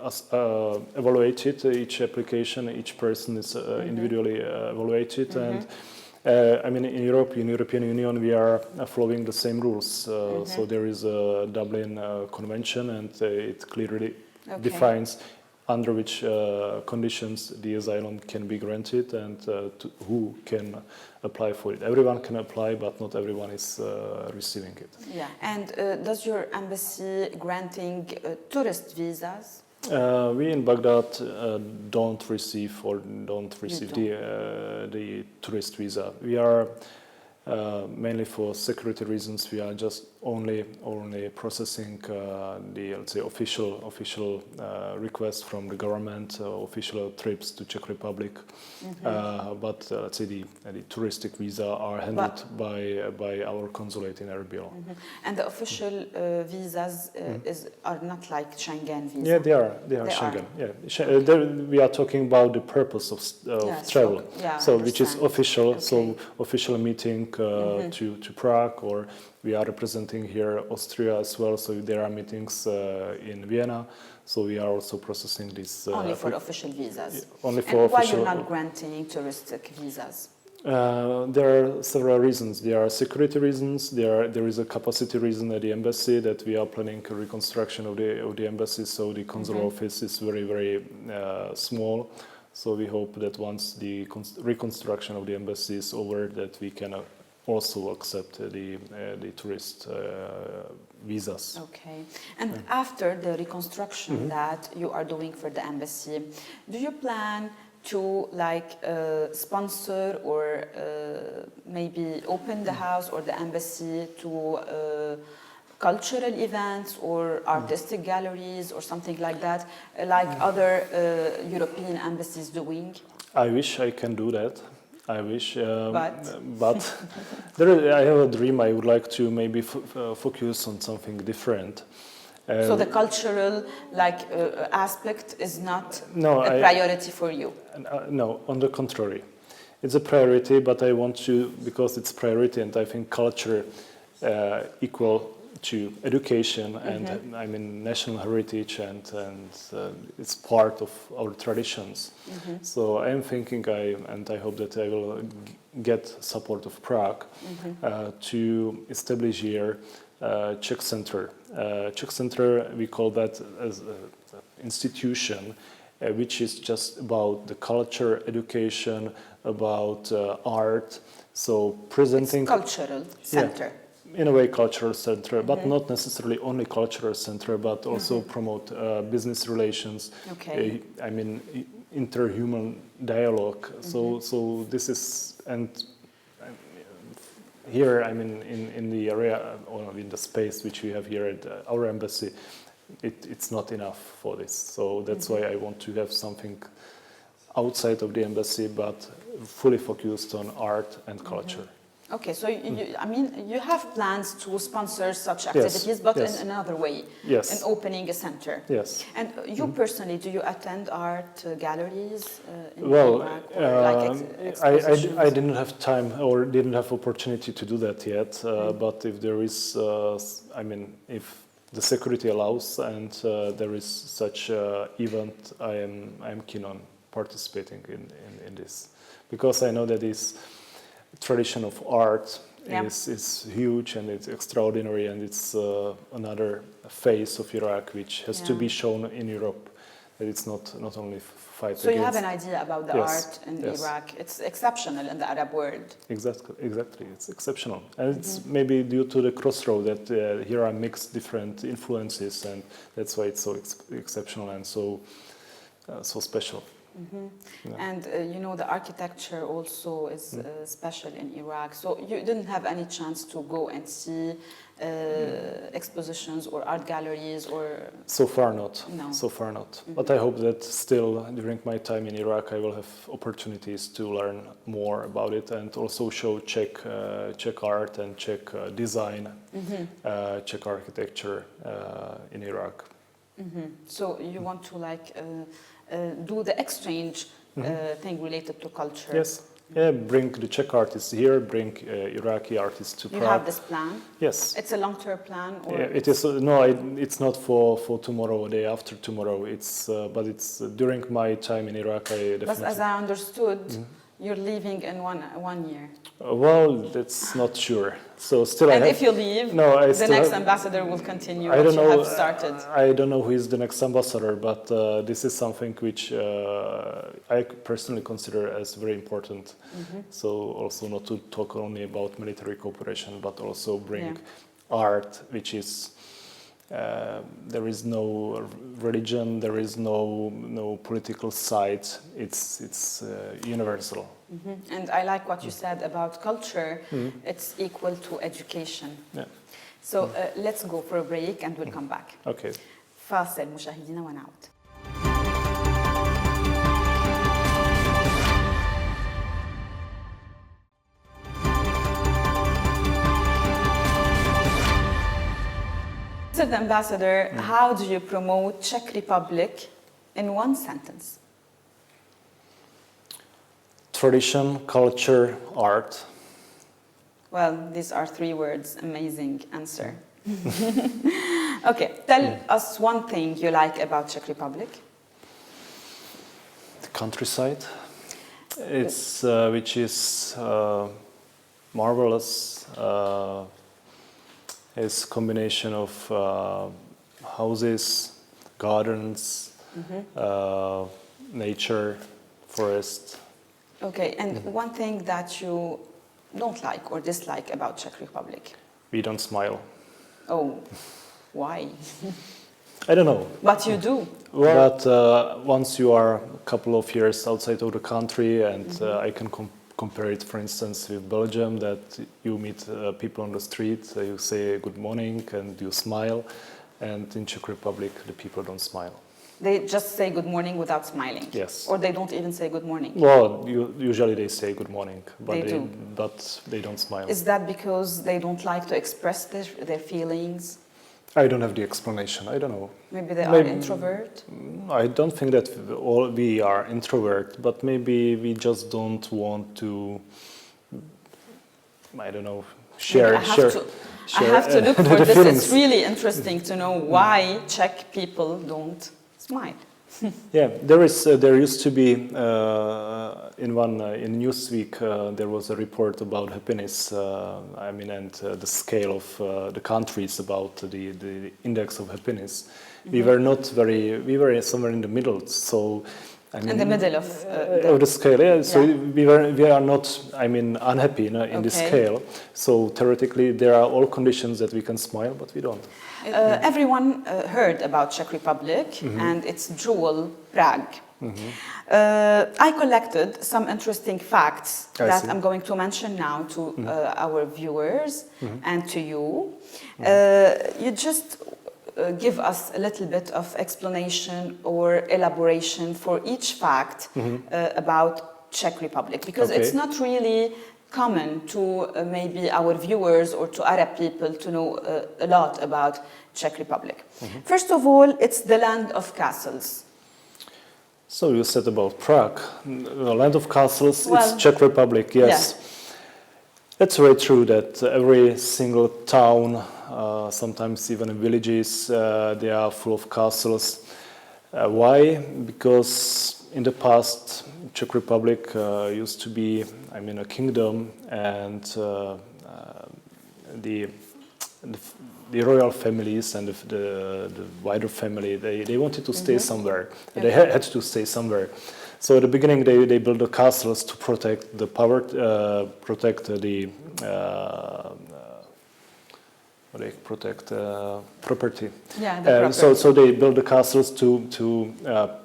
evaluated. Each application, each person is individually evaluated. And in Europe, in European Union, we are following the same rules. So there is a Dublin Convention, and it clearly defines under which conditions the asylum can be granted and who can apply for it. Everyone can apply, but not everyone is receiving it. Yeah, and does your embassy granting tourist visas? We in Baghdad don't receive the tourist visa. We are mainly for security reasons. We are just only processing the, let's say, official requests from the government, official trips to Czech Republic. But let's say the touristic visa are handled by our consulate in Erbil. And the official visas are not like Schengen visas. Yeah, they are Schengen. Yeah, we are talking about the purpose of travel. So which is official. So official meeting to Prague, or we are representing here Austria as well. So there are meetings in Vienna. So we are also processing this. Only for official visas. Only for official. And why you're not granting touristic visas? There are several reasons. There are security reasons. There is a capacity reason at the embassy that we are planning a reconstruction of the embassy. So the consular office is very, very small. So we hope that once the reconstruction of the embassy is over, that we can also accept the tourist visas. Okay. And after the reconstruction that you are doing for the embassy, do you plan to sponsor or maybe open the house or the embassy to cultural events or artistic galleries or something like that, like other European embassies doing? I wish I can do that. I wish, but I have a dream. I would like to maybe focus on something different. So the cultural aspect is not a priority for you? No, on the contrary. It's a priority, but I want to, because it's priority, and I think culture equal to education and I mean national heritage and it's part of our traditions. So I am thinking and I hope that I will get support of Prague to establish here Czech Center. Czech Center, we call that as an institution which is just about the culture, education, about art. So presenting it's cultural center. In a way, cultural center, but not necessarily only cultural center, but also promote business relations. Okay. I mean, interhuman dialogue. So this is, and here, I mean, in the area or in the space which we have here at our embassy, it's not enough for this. So that's why I want to have something outside of the embassy, but fully focused on art and culture. Okay, so I mean, you have plans to sponsor such activities, but in another way, in opening a center. Yes. And you personally, do you attend art galleries in well, Iraq, or like I didn't have time or didn't have opportunity to do that yet. But if there is, I mean, if the security allows and there is such event, I am keen on participating in this, because I know that this tradition of art is huge and it's extraordinary, and it's another face of Iraq which has to be shown in Europe. That it's not only fight so against. You have an idea about the art in Iraq. It's exceptional in the Arab world. Exactly. It's exceptional, and it's maybe due to the crossroad that here are mixed different influences, and that's why it's so exceptional and so special. And you know, the architecture also is special in Iraq. So you didn't have any chance to go and see expositions or art galleries, or so far not. No. So far not. But I hope that still during my time in Iraq I will have opportunities to learn more about it and also show Czech art and Czech design, Czech architecture in Iraq. So you want to like do the exchange thing related to culture. Yes. Yeah, bring the Czech artists here, bring Iraqi artists to Prague. You have this plan? Yes. It's a long-term plan? Or it is. No, it's not for tomorrow or day after tomorrow. It's but it's during my time in Iraq. I definitely. But as I understood, you're leaving in one year. Well, that's not sure. So still, and if you leave, the next ambassador will continue what you have started. I don't know who is the next ambassador, but this is something which I personally consider as very important. So also not to talk only about military cooperation, but also bring art, which is there is no religion, there is no political side. It's universal. And I like what you said about culture. It's equal to education. Yeah. So let's go for a break and we'll come back. Okay. فاصل مشاهدينا ونعود. Mr. Ambassador, how do you promote Czech Republic in one sentence? Tradition, culture, art. Well, these are 3 words. Amazing answer. Okay, tell us one thing you like about Czech Republic. The countryside. It's which is marvelous. It's a combination of houses, gardens, nature, forest. Okay, and one thing that you don't like or dislike about Czech Republic? We don't smile. Oh, why? I don't know. But you do. But once you are a couple of years outside of the country, and I can compare it, for instance, with Belgium, that you meet people on the street, you say good morning and you smile, and in Czech Republic the people don't smile. They just say good morning without smiling? Yes. Or they don't even say good morning? Well, usually they say good morning, but they don't smile. Is that because they don't like to express their feelings? I don't have the explanation. I don't know. Maybe they are introvert? I don't think that we are introvert, but maybe we just don't want to, I don't know, share. I have to look for this. It's really interesting to know why Czech people don't smile. Yeah, there used to be in Newsweek there was a report about happiness. And the scale of the countries about the index of happiness. We were somewhere in the middle. So. In the middle of the scale, yeah. So we are not, unhappy in this scale. So theoretically, there are all conditions that we can smile, but we don't. Everyone heard about Czech Republic and its jewel, Prague. I collected some interesting facts that I'm going to mention now to our viewers and to you. You just give us a little bit of explanation or elaboration for each fact about Czech Republic, because it's not really common to maybe our viewers or to Arab people to know a lot about Czech Republic. First of all, it's the land of castles. So you said about Prague, the land of castles, it's Czech Republic, yes. It's very true that every single town, sometimes even in villages, they are full of castles. Why? Because in the past, Czech Republic used to be, a kingdom, and the royal families and the wider family, they wanted to stay somewhere. They had to stay somewhere. So at the beginning, they built the castles to protect the power, property. Yeah, the property. So they built the castles to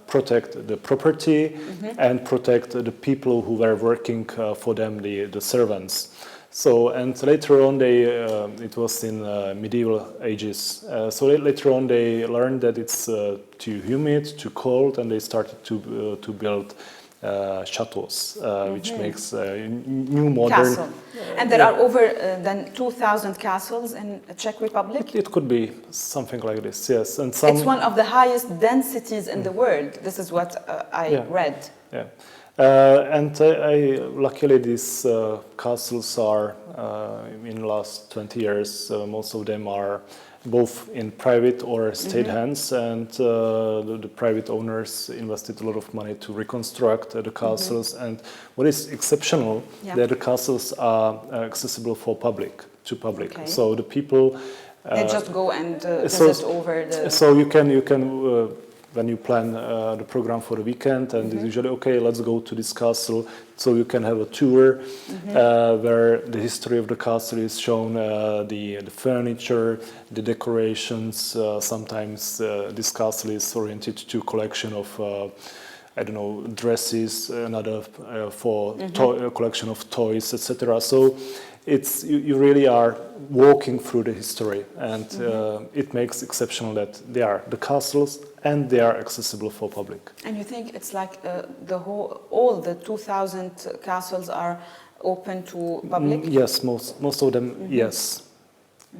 protect the property and protect the people who were working for them, the servants. So, and later on, it was in medieval ages. So later on, they learned that it's too humid, too cold, and they started to build chateaus, which makes new modern. Castle. And there are over than 2,000 castles in the Czech Republic? It could be something like this, yes. And it's one of the highest densities in the world. This is what I read. Yeah. Luckily, these castles are, in the last 20 years, most of them are both in private or state hands, and the private owners invested a lot of money to reconstruct the castles. And what is exceptional, that the castles are accessible for public. Okay. So the people they just go and visit over the. So you can. When you plan the program for the weekend, and it's usually, let's go to this castle, so you can have a tour where the history of the castle is shown, the furniture, the decorations. Sometimes this castle is oriented to collection of, dresses, another for a collection of toys, etc. So it's you really are walking through the history, and it makes exceptional that they are the castles and they are accessible for public. And you think it's like all the 2,000 castles are open to public? Yes, most of them, yes.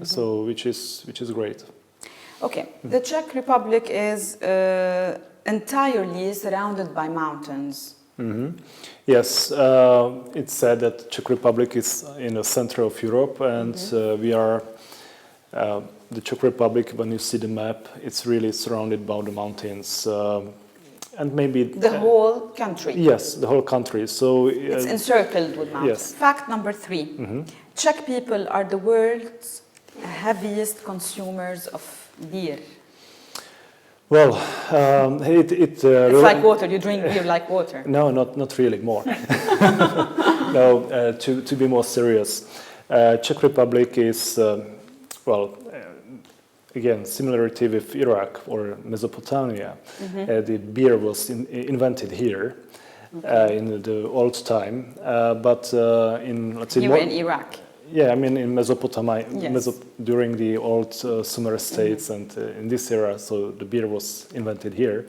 So which is great. Okay, the Czech Republic is entirely surrounded by mountains. Yes, it's said that Czech Republic is in the center of Europe, and we are the Czech Republic. When you see the map, it's really surrounded by the mountains, and maybe the whole country. Yes, the whole country. So it's encircled with mountains. Yes. Fact number 3: Czech people are the world's heaviest consumers of beer. Well, it's like water. You drink beer like water. No, not really. More. No, to be more serious, Czech Republic is again similarity with Iraq or Mesopotamia. The beer was invented here in the old time, but in let's say in Iraq. Yeah, in Mesopotamia, yes. During the old Sumer states and in this era, so the beer was invented here,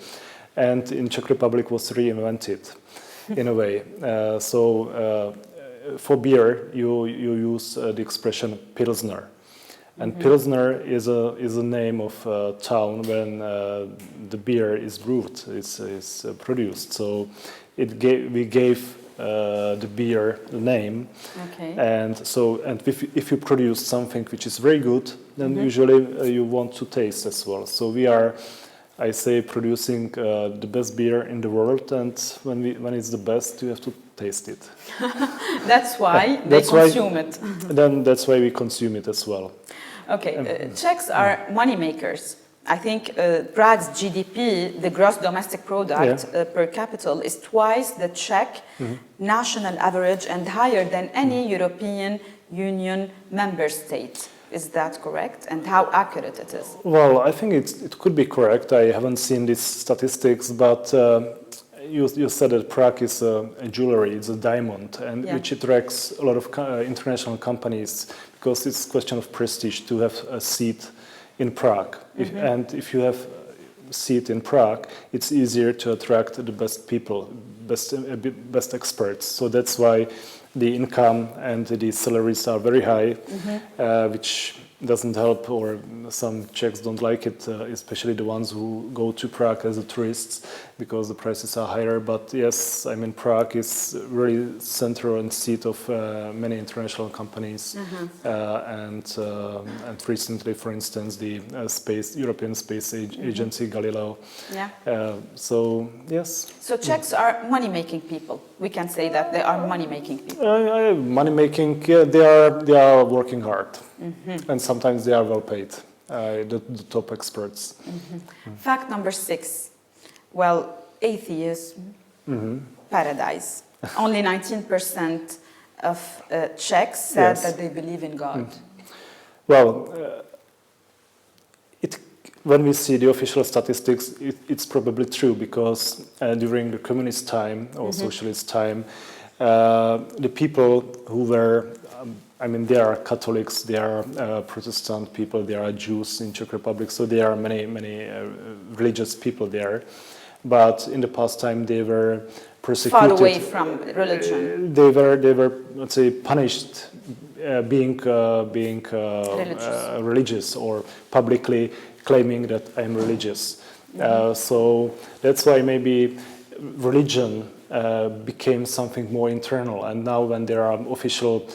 and in Czech Republic was reinvented, in a way. For beer, you use the expression Pilsner, and Pilsner is a name of a town when the beer is brewed, is produced. So we gave the beer name. Okay. And so, and if you produce something which is very good, then usually you want to taste as well. So we are, I say, producing the best beer in the world, and when it's the best, you have to taste it. That's why they consume it. Then that's why we consume it as well. Okay, Czechs are money makers. I think Prague's GDP, the gross domestic product per capita, is twice the Czech national average and higher than any European Union member state. Is that correct? And how accurate it is? Well, I think it could be correct. I haven't seen these statistics, but you said that Prague is a jewelry, it's a diamond, and which attracts a lot of international companies because it's a question of prestige to have a seat in Prague. And if you have a seat in Prague, it's easier to attract the best people, best experts. So that's why the income and the salaries are very high, which doesn't help, or some Czechs don't like it, especially the ones who go to Prague as a tourists, because the prices are higher. But yes, I mean, Prague is really central and seat of many international companies, and recently, for instance, the European Space Agency Galileo. So yes. So Czechs are money-making people. We can say that they are money-making people. Money-making, yeah, they are working hard. And sometimes they are well paid, the top experts. Fact number 6. Well, atheism, paradise. Only 19% of Czechs said that they believe in God. Well, when we see the official statistics, it's probably true, because during the communist time or socialist time, the people who were I mean, there are Catholics, there are Protestant people, there are Jews in Czech Republic, so there are many religious people there. But in the past time, they were persecuted. Far away from religion. They were, let's say, punished being religious or publicly claiming that I'm religious. So that's why maybe religion became something more internal. And now when there are official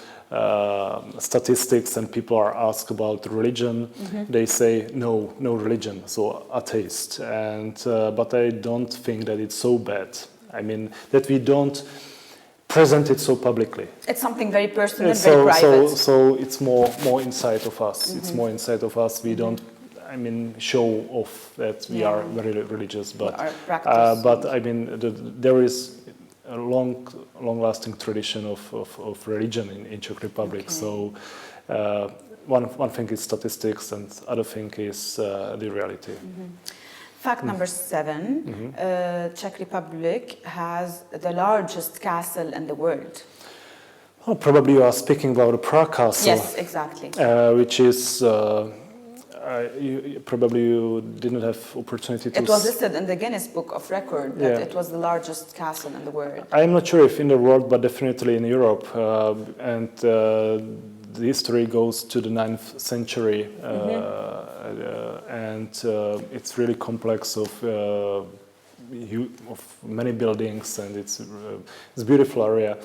statistics and people are asked about religion, they say no religion, so atheist. And but I don't think that it's so bad. I mean, that we don't present it so publicly. It's something very personal, very private. So it's more inside of us. It's more inside of us. We don't, I mean, show off that we are very religious, but I mean, there is a long-lasting tradition of religion in Czech Republic. Okay. So one thing is statistics, and other thing is the reality. Fact number 7: Czech Republic has the largest castle in the world. Well, probably you are speaking about the Prague Castle. Yes, exactly. Which is. You didn't have opportunity to... It was listed in the Guinness Book of Record that it was the largest castle in the world. I'm not sure if in the world, but definitely in Europe. And the history goes to the 9th century. And it's really complex of many buildings, and it's a beautiful area.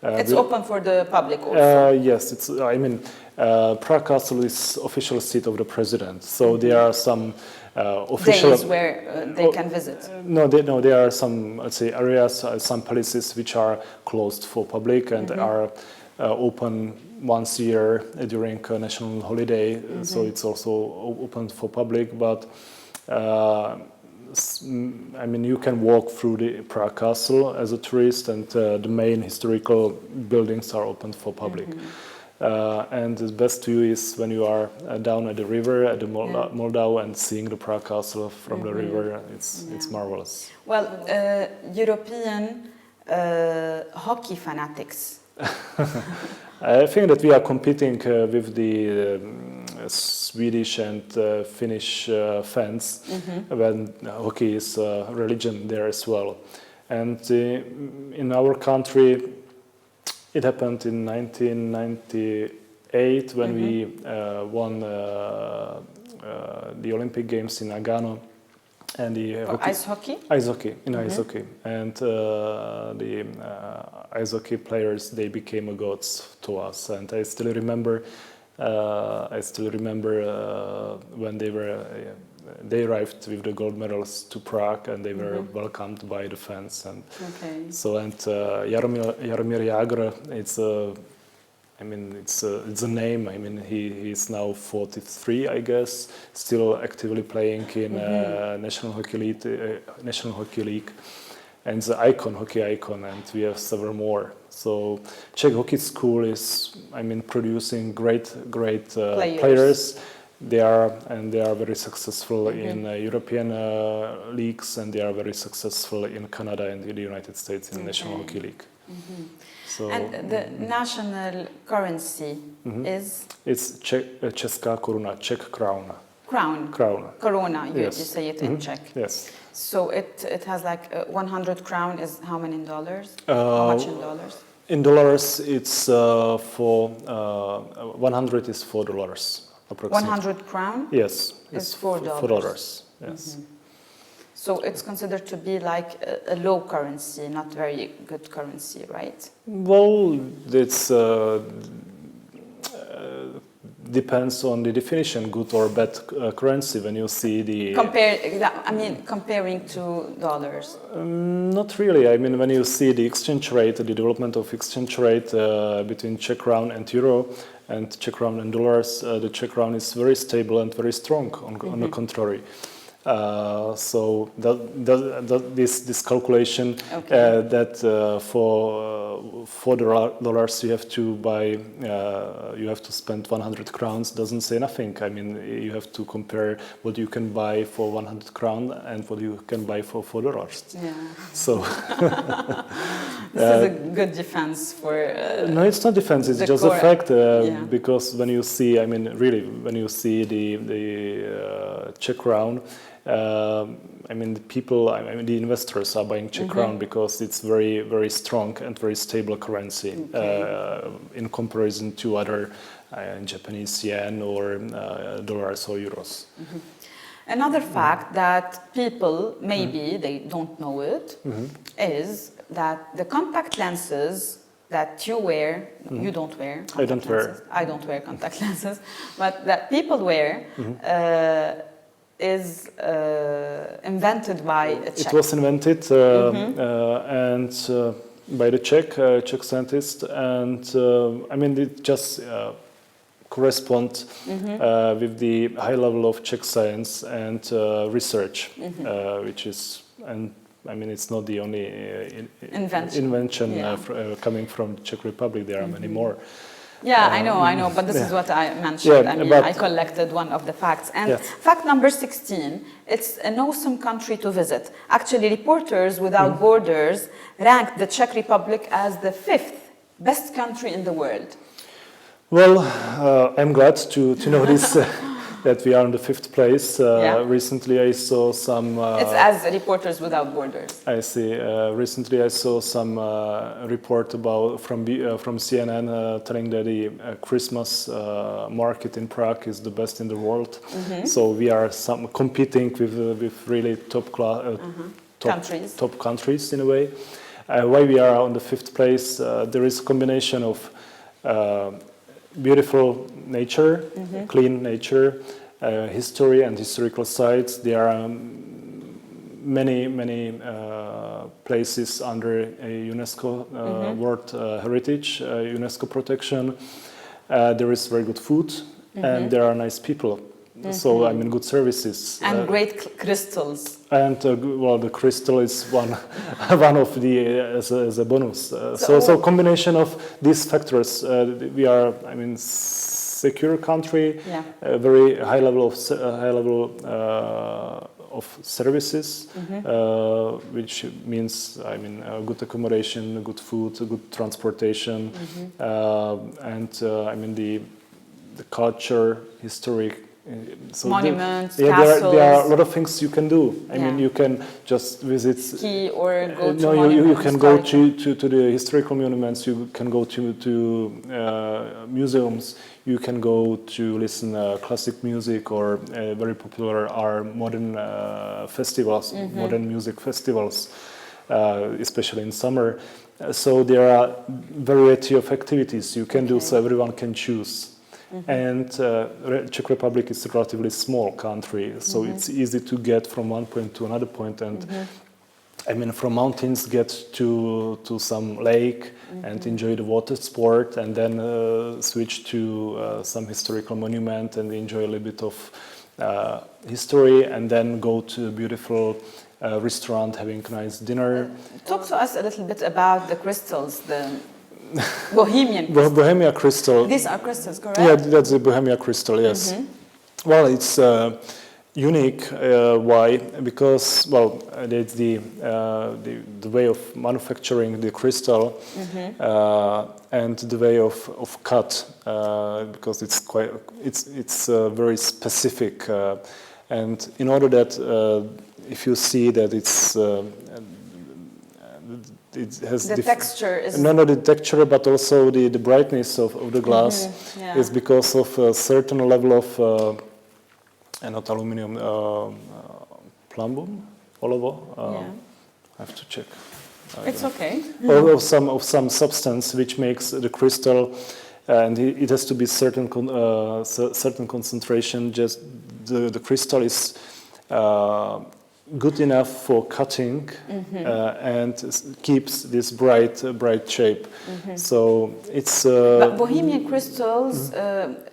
It's open for the public also. Yes, it's. I mean, Prague Castle is official seat of the president. So there are some official days where they can visit. There are some, let's say, areas, some places which are closed for public and are open once a year during a national holiday. So it's also open for public, but. I mean, you can walk through the Prague Castle as a tourist, and the main historical buildings are open for public. And the best view is when you are down at the river, at the Moldau, and seeing the Prague Castle from the river. It's marvelous. Well, European hockey fanatics. I think that we are competing with the Swedish and Finnish fans when hockey is a religion there as well. And in our country, it happened in 1998 when we won the Olympic Games in Nagano. And the Ice hockey? Ice hockey, ice hockey. And the ice hockey players, they became a gods to us. And I still remember when they arrived with the gold medals to Prague, and they were welcomed by the fans. And Jaromír Jágr, it's a name. I mean, he's now 43, I guess, still actively playing in National Hockey League, and the hockey icon, and we have several more. So Czech Hockey School is, producing great players. They are very successful in European leagues, and they are very successful in Canada and in the United States in the National Hockey League. So, and the national currency is? It's Česká koruna, Czech crown. Crown. Corona, you say it in Czech. Yes. So it has like 100 crown is how many in dollars? How much in dollars? In dollars, it's for 100 is $4 approximately. 100 crown? Yes, it's $4. $4. Yes. So it's considered to be like a low currency, not very good currency, right? Well, it's depends on the definition, good or bad currency. When you see the comparing to dollars. Not really. I mean, when you see the exchange rate, the development of exchange rate between Czech crown and euro, and Czech crown and dollars, the Czech crown is very stable and very strong. On the contrary. So this calculation that for $4 you have to buy, you have to spend 100 crowns doesn't say nothing. I mean, you have to compare what you can buy for 100 crown and what you can buy for $4. Yeah. So this is a good defense for. No, it's not defense. It's just a fact. Because when you see, when you see the Czech crown. The people, the investors are buying Czech crown because it's very, very strong and very stable currency in comparison to other Japanese yen or dollars or euros. Another fact that people, maybe they don't know it, is that the contact lenses that you wear, you don't wear contact lenses. I don't wear contact lenses, but that people wear is invented by a Czech. It was invented and by the Czech scientist, and it just corresponds with the high level of Czech science and research, which is, it's not the only invention coming from the Czech Republic. There are many more. Yeah, I know, but this is what I mentioned. I collected one of the facts. And fact number 16, it's an awesome country to visit. Actually, Reporters Without Borders ranked the Czech Republic as the 5th best country in the world. Well, I'm glad to know this. That we are in the 5th place. Recently I saw some... it's as Reporters Without Borders. I see. Recently I saw some report from CNN telling that the Christmas market in Prague is the best in the world. So we are competing with really top countries in a way. Why we are on the 5th place? There is a combination of beautiful nature, clean nature, history and historical sites. There are many places under a UNESCO World Heritage, UNESCO protection. There is very good food, and there are nice people. So good services and great crystals. And the crystal is one of the as a bonus. So combination of these factors, we are secure country, a very high level of services, which means good accommodation, good food, good transportation, and the culture, history So monuments, there castles. There are a lot of things you can do. I Yeah. mean, you can just visit. Ski or go to no, monuments. you can go to the historical monuments. You can go to museums. You can go to listen classic music or very popular are modern festivals, modern music festivals, especially in summer. So there are variety of activities you can do, so everyone can choose. And Czech Republic is a relatively small country, so it's easy to get from one point to another point. And I mean, from mountains get to some lake and enjoy the water sport, and then switch to some historical monument and enjoy a little bit of history, and then go to a beautiful restaurant having a nice dinner. Talk to us a little bit about the crystals, the Bohemian crystals. Bohemia crystal. These are crystals, correct? Yeah, that's the Bohemia crystal, yes. Well, it's unique. Why? Because, well, it's the way of manufacturing the crystal and the way of cut, because it's very specific. And in order that, if you see that it has the texture is no the texture, but also the brightness of the glass is because of a certain level of not aluminum, plumbum, olovo. I have to check. It's okay. Or of some substance which makes the crystal, and it has to be certain concentration. Just the crystal is good enough for cutting and keeps this bright shape. So it's. But Bohemian Crystals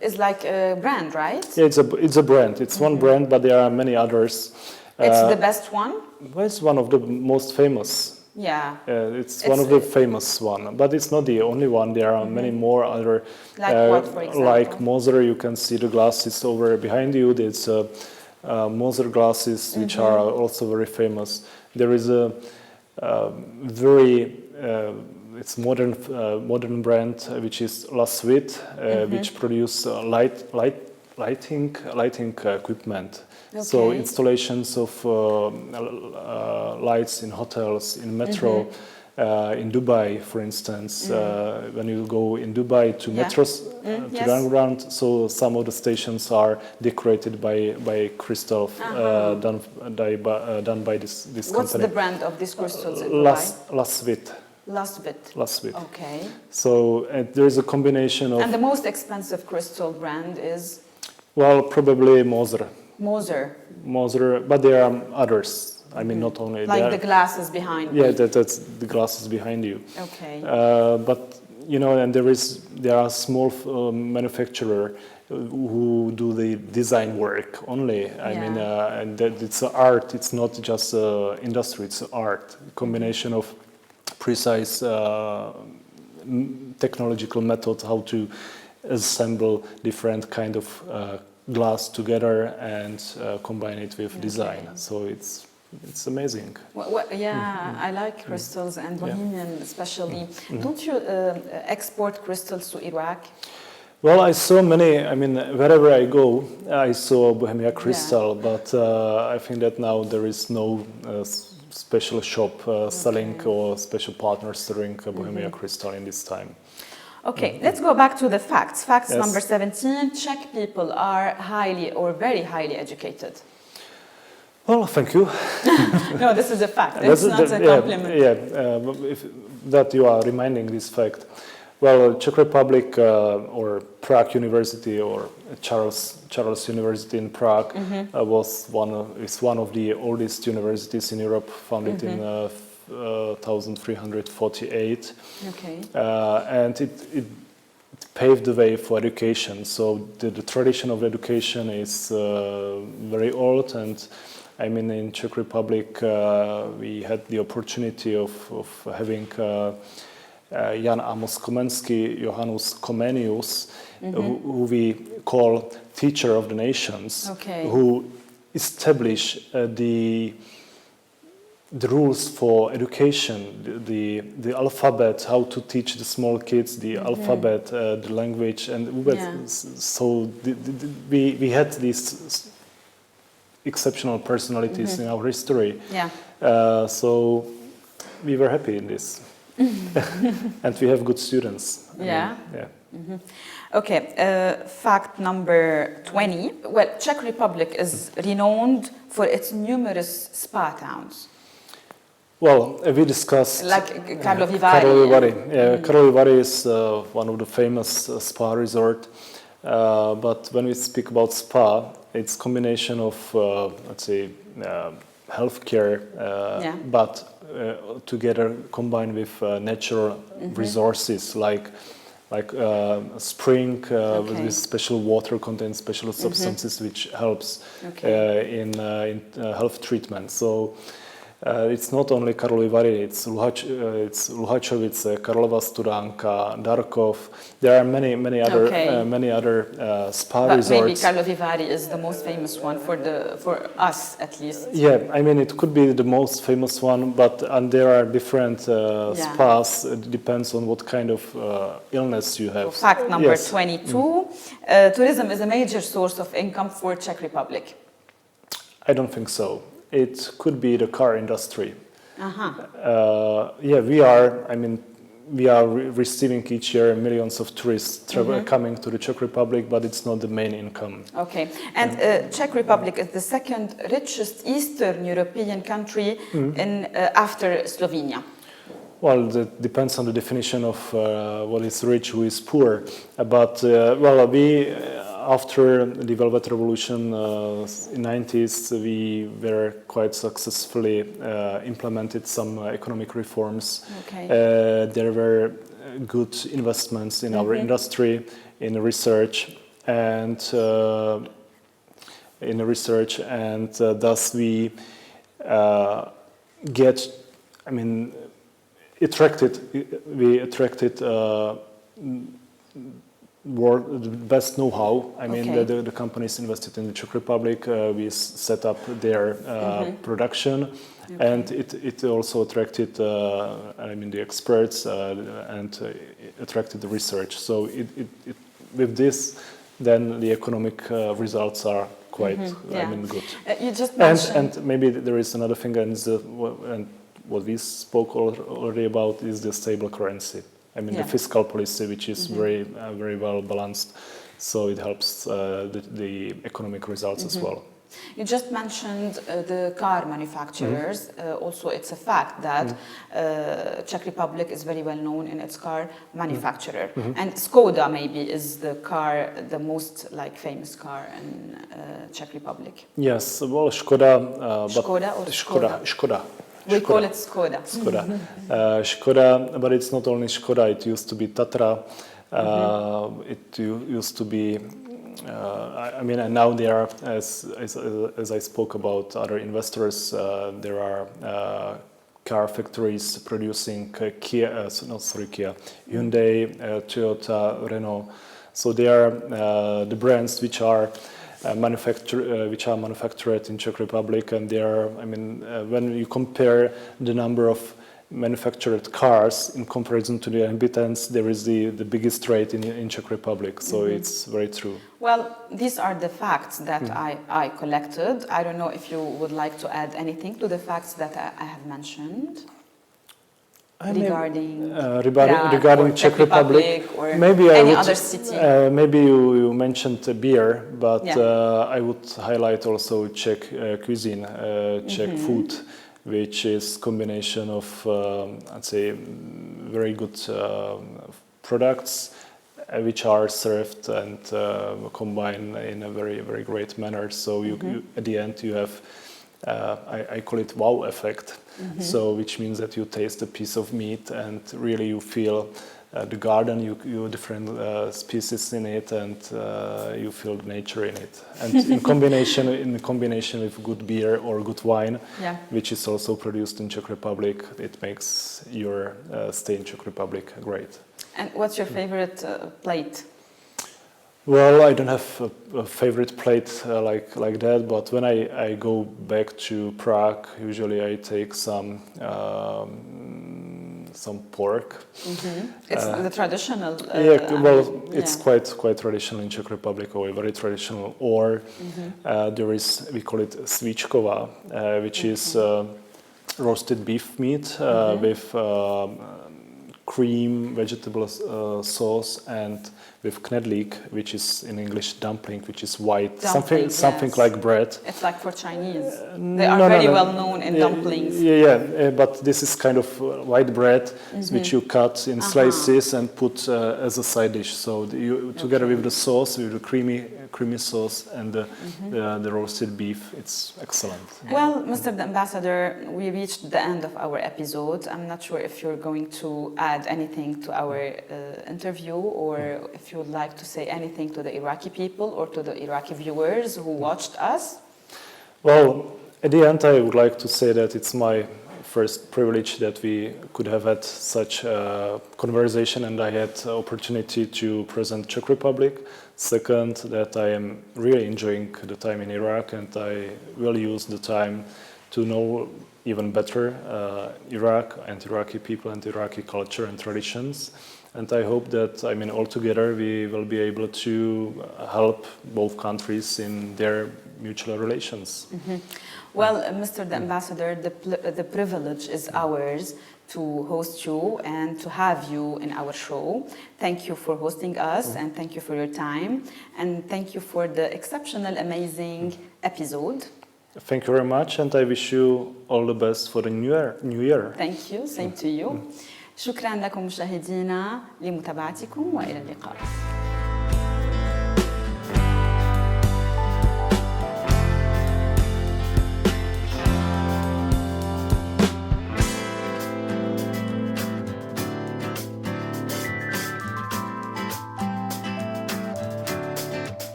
is like a brand, right? Yeah, it's a brand. It's one brand, but there are many others. It's the best one. Well, it's one of the most famous. Yeah. It's one of the famous one, but it's not the only one. There are many more other. Like what, for example? Like Moser, you can see the glasses over behind you. There's Moser glasses, which are also very famous. There is a very it's modern brand which is La Suite, which produce lighting equipment. Okay. So installations of lights in hotels, in metro. In Dubai, for instance, when you go in Dubai to metros, to the underground, so some of the stations are decorated by crystal done by this company. What's the brand of these crystals in Dubai? La Suite. La Suite. La Suite. Okay. So there is a combination of. And the most expensive crystal brand is? Well, probably Moser. Moser, but there are others. I mean, not only like the glasses behind you. Yeah, that's the glasses behind you. Okay. But you know, and there are small manufacturers who do the design work only. I mean, and that it's art. It's not just industry. It's art. A combination of precise technological methods how to assemble different kind of glass together and combine it with design. So it's amazing. I like crystals and Bohemian especially. Don't you export crystals to Iraq? Well, I saw many. I mean, wherever I go, I saw Bohemia crystal, but I think that now there is no special shop selling or special partner selling Bohemia crystal in this time. Okay, let's go back to the facts. Facts number 17, Czech people are highly or very highly educated. Well, thank you. No, this is a fact. It's not a compliment. If that you are reminding this fact. Well, Czech Republic or Prague University or Charles University in Prague is one of the oldest universities in Europe, founded in 1348. Okay. And it paved the way for education. So the tradition of education is very old, and I mean, in Czech Republic, we had the opportunity of having Jan Amos Komenský, Johannes Comenius, who we call teacher of the nations, who established the the rules for education, the alphabet, how to teach the small kids the alphabet, the language, and so we had these exceptional personalities in our history. Yeah. So we were happy in this, and we have good students. Yeah. Okay, fact number 20. Well, Czech Republic is renowned for its numerous spa towns. Well, we discussed like Karlovy Vary. Karlovy Vary. Yeah, Karlovy Vary is one of the famous spa resort. But when we speak about spa, it's combination of let's say healthcare, but together combined with natural resources like spring with special water contains special substances which helps in health treatment. So it's not only Karlovy Vary, it's Luhačovice, Karlova Studánka, Darkov. There are many other spa resorts. Maybe Karlovy Vary is the most famous one for us at least. Yeah, I mean it could be the most famous one, but there are different spas. It depends on what kind of illness you have. So fact number 22: tourism is a major source of income for Czech Republic. I don't think so. It could be the car industry. We are receiving each year millions of tourists coming to the Czech Republic, but it's not the main income. Okay, and Czech Republic is the second richest Eastern European country after Slovenia. Well, that depends on the definition of what is rich, who is poor. But after the Velvet Revolution in the 90s, we were quite successfully implemented some economic reforms. There were good investments in our industry, in research, and thus we attracted the best know-how. The companies invested in the Czech Republic. We set up their production, and it also attracted the experts and attracted the research. So with this, then the economic results are quite good. You just mentioned, and maybe there is another thing, and what we spoke already about is the stable currency. The fiscal policy, which is very well balanced, so it helps the economic results as well. You just mentioned the car manufacturers. Also, it's a fact that Czech Republic is very well known in its car manufacturer, and Skoda maybe is the most famous car in Czech Republic. Yes, well, Skoda. Skoda. We call it Skoda. Skoda, but it's not only Skoda. It used to be Tatra. It used to be. And now there are, as I spoke about other investors, there are car factories producing Hyundai, Toyota, Renault. So they are the brands which are manufactured in Czech Republic, and they are. When you compare the number of manufactured cars in comparison to the inhabitants, there is the biggest rate in Czech Republic. So it's very true. Well, these are the facts that I collected. I don't know if you would like to add anything to the facts that I have mentioned. Regarding Czech Republic or maybe any other city. Maybe you mentioned beer, but I would highlight also Czech cuisine, Czech food, which is combination of I'd say very good products which are served and combined in a very, very great manner. So you at the end you have I call it wow effect. So which means that you taste a piece of meat and really you feel the garden, you different species in it, and you feel nature in it. And in combination with good beer or good wine, which is also produced in Czech Republic, it makes your stay in Czech Republic great. And what's your favorite plate? Well, I don't have a favorite plate like that, but when I go back to Prague, usually I take some pork. It's the traditional. It's quite traditional in Czech Republic, or very traditional. Or there is, we call it svíčková, which is roasted beef meat with cream, vegetable sauce, and with knedlík, which is in English dumpling, which is white, something like bread. It's like for Chinese. They are very well known in dumplings. But this is kind of white bread, which you cut in slices and put as a side dish. So together with the sauce, with the creamy sauce and the roasted beef, it's excellent. Well, Mr. the Ambassador, we reached the end of our episode. I'm not sure if you're going to add anything to our interview, or if you would like to say anything to the Iraqi people or to the Iraqi viewers who watched us. Well, at the end, I would like to say that it's my first privilege that we could have had such a conversation, and I had the opportunity to present Czech Republic. Second, that I am really enjoying the time in Iraq, and I will use the time to know even better Iraq and Iraqi people and Iraqi culture and traditions. And I hope that, all together we will be able to help both countries in their mutual relations. Well, Mr. the Ambassador, the privilege is ours to host you and to have you in our show. Thank you for hosting us, and thank you for your time, and thank you for the exceptional, amazing episode. Thank you very much, and I wish you all the best for the new year. Thank you, same to you. شكرا لكم مشاهدينا لمتابعتكم، وإلى اللقاء.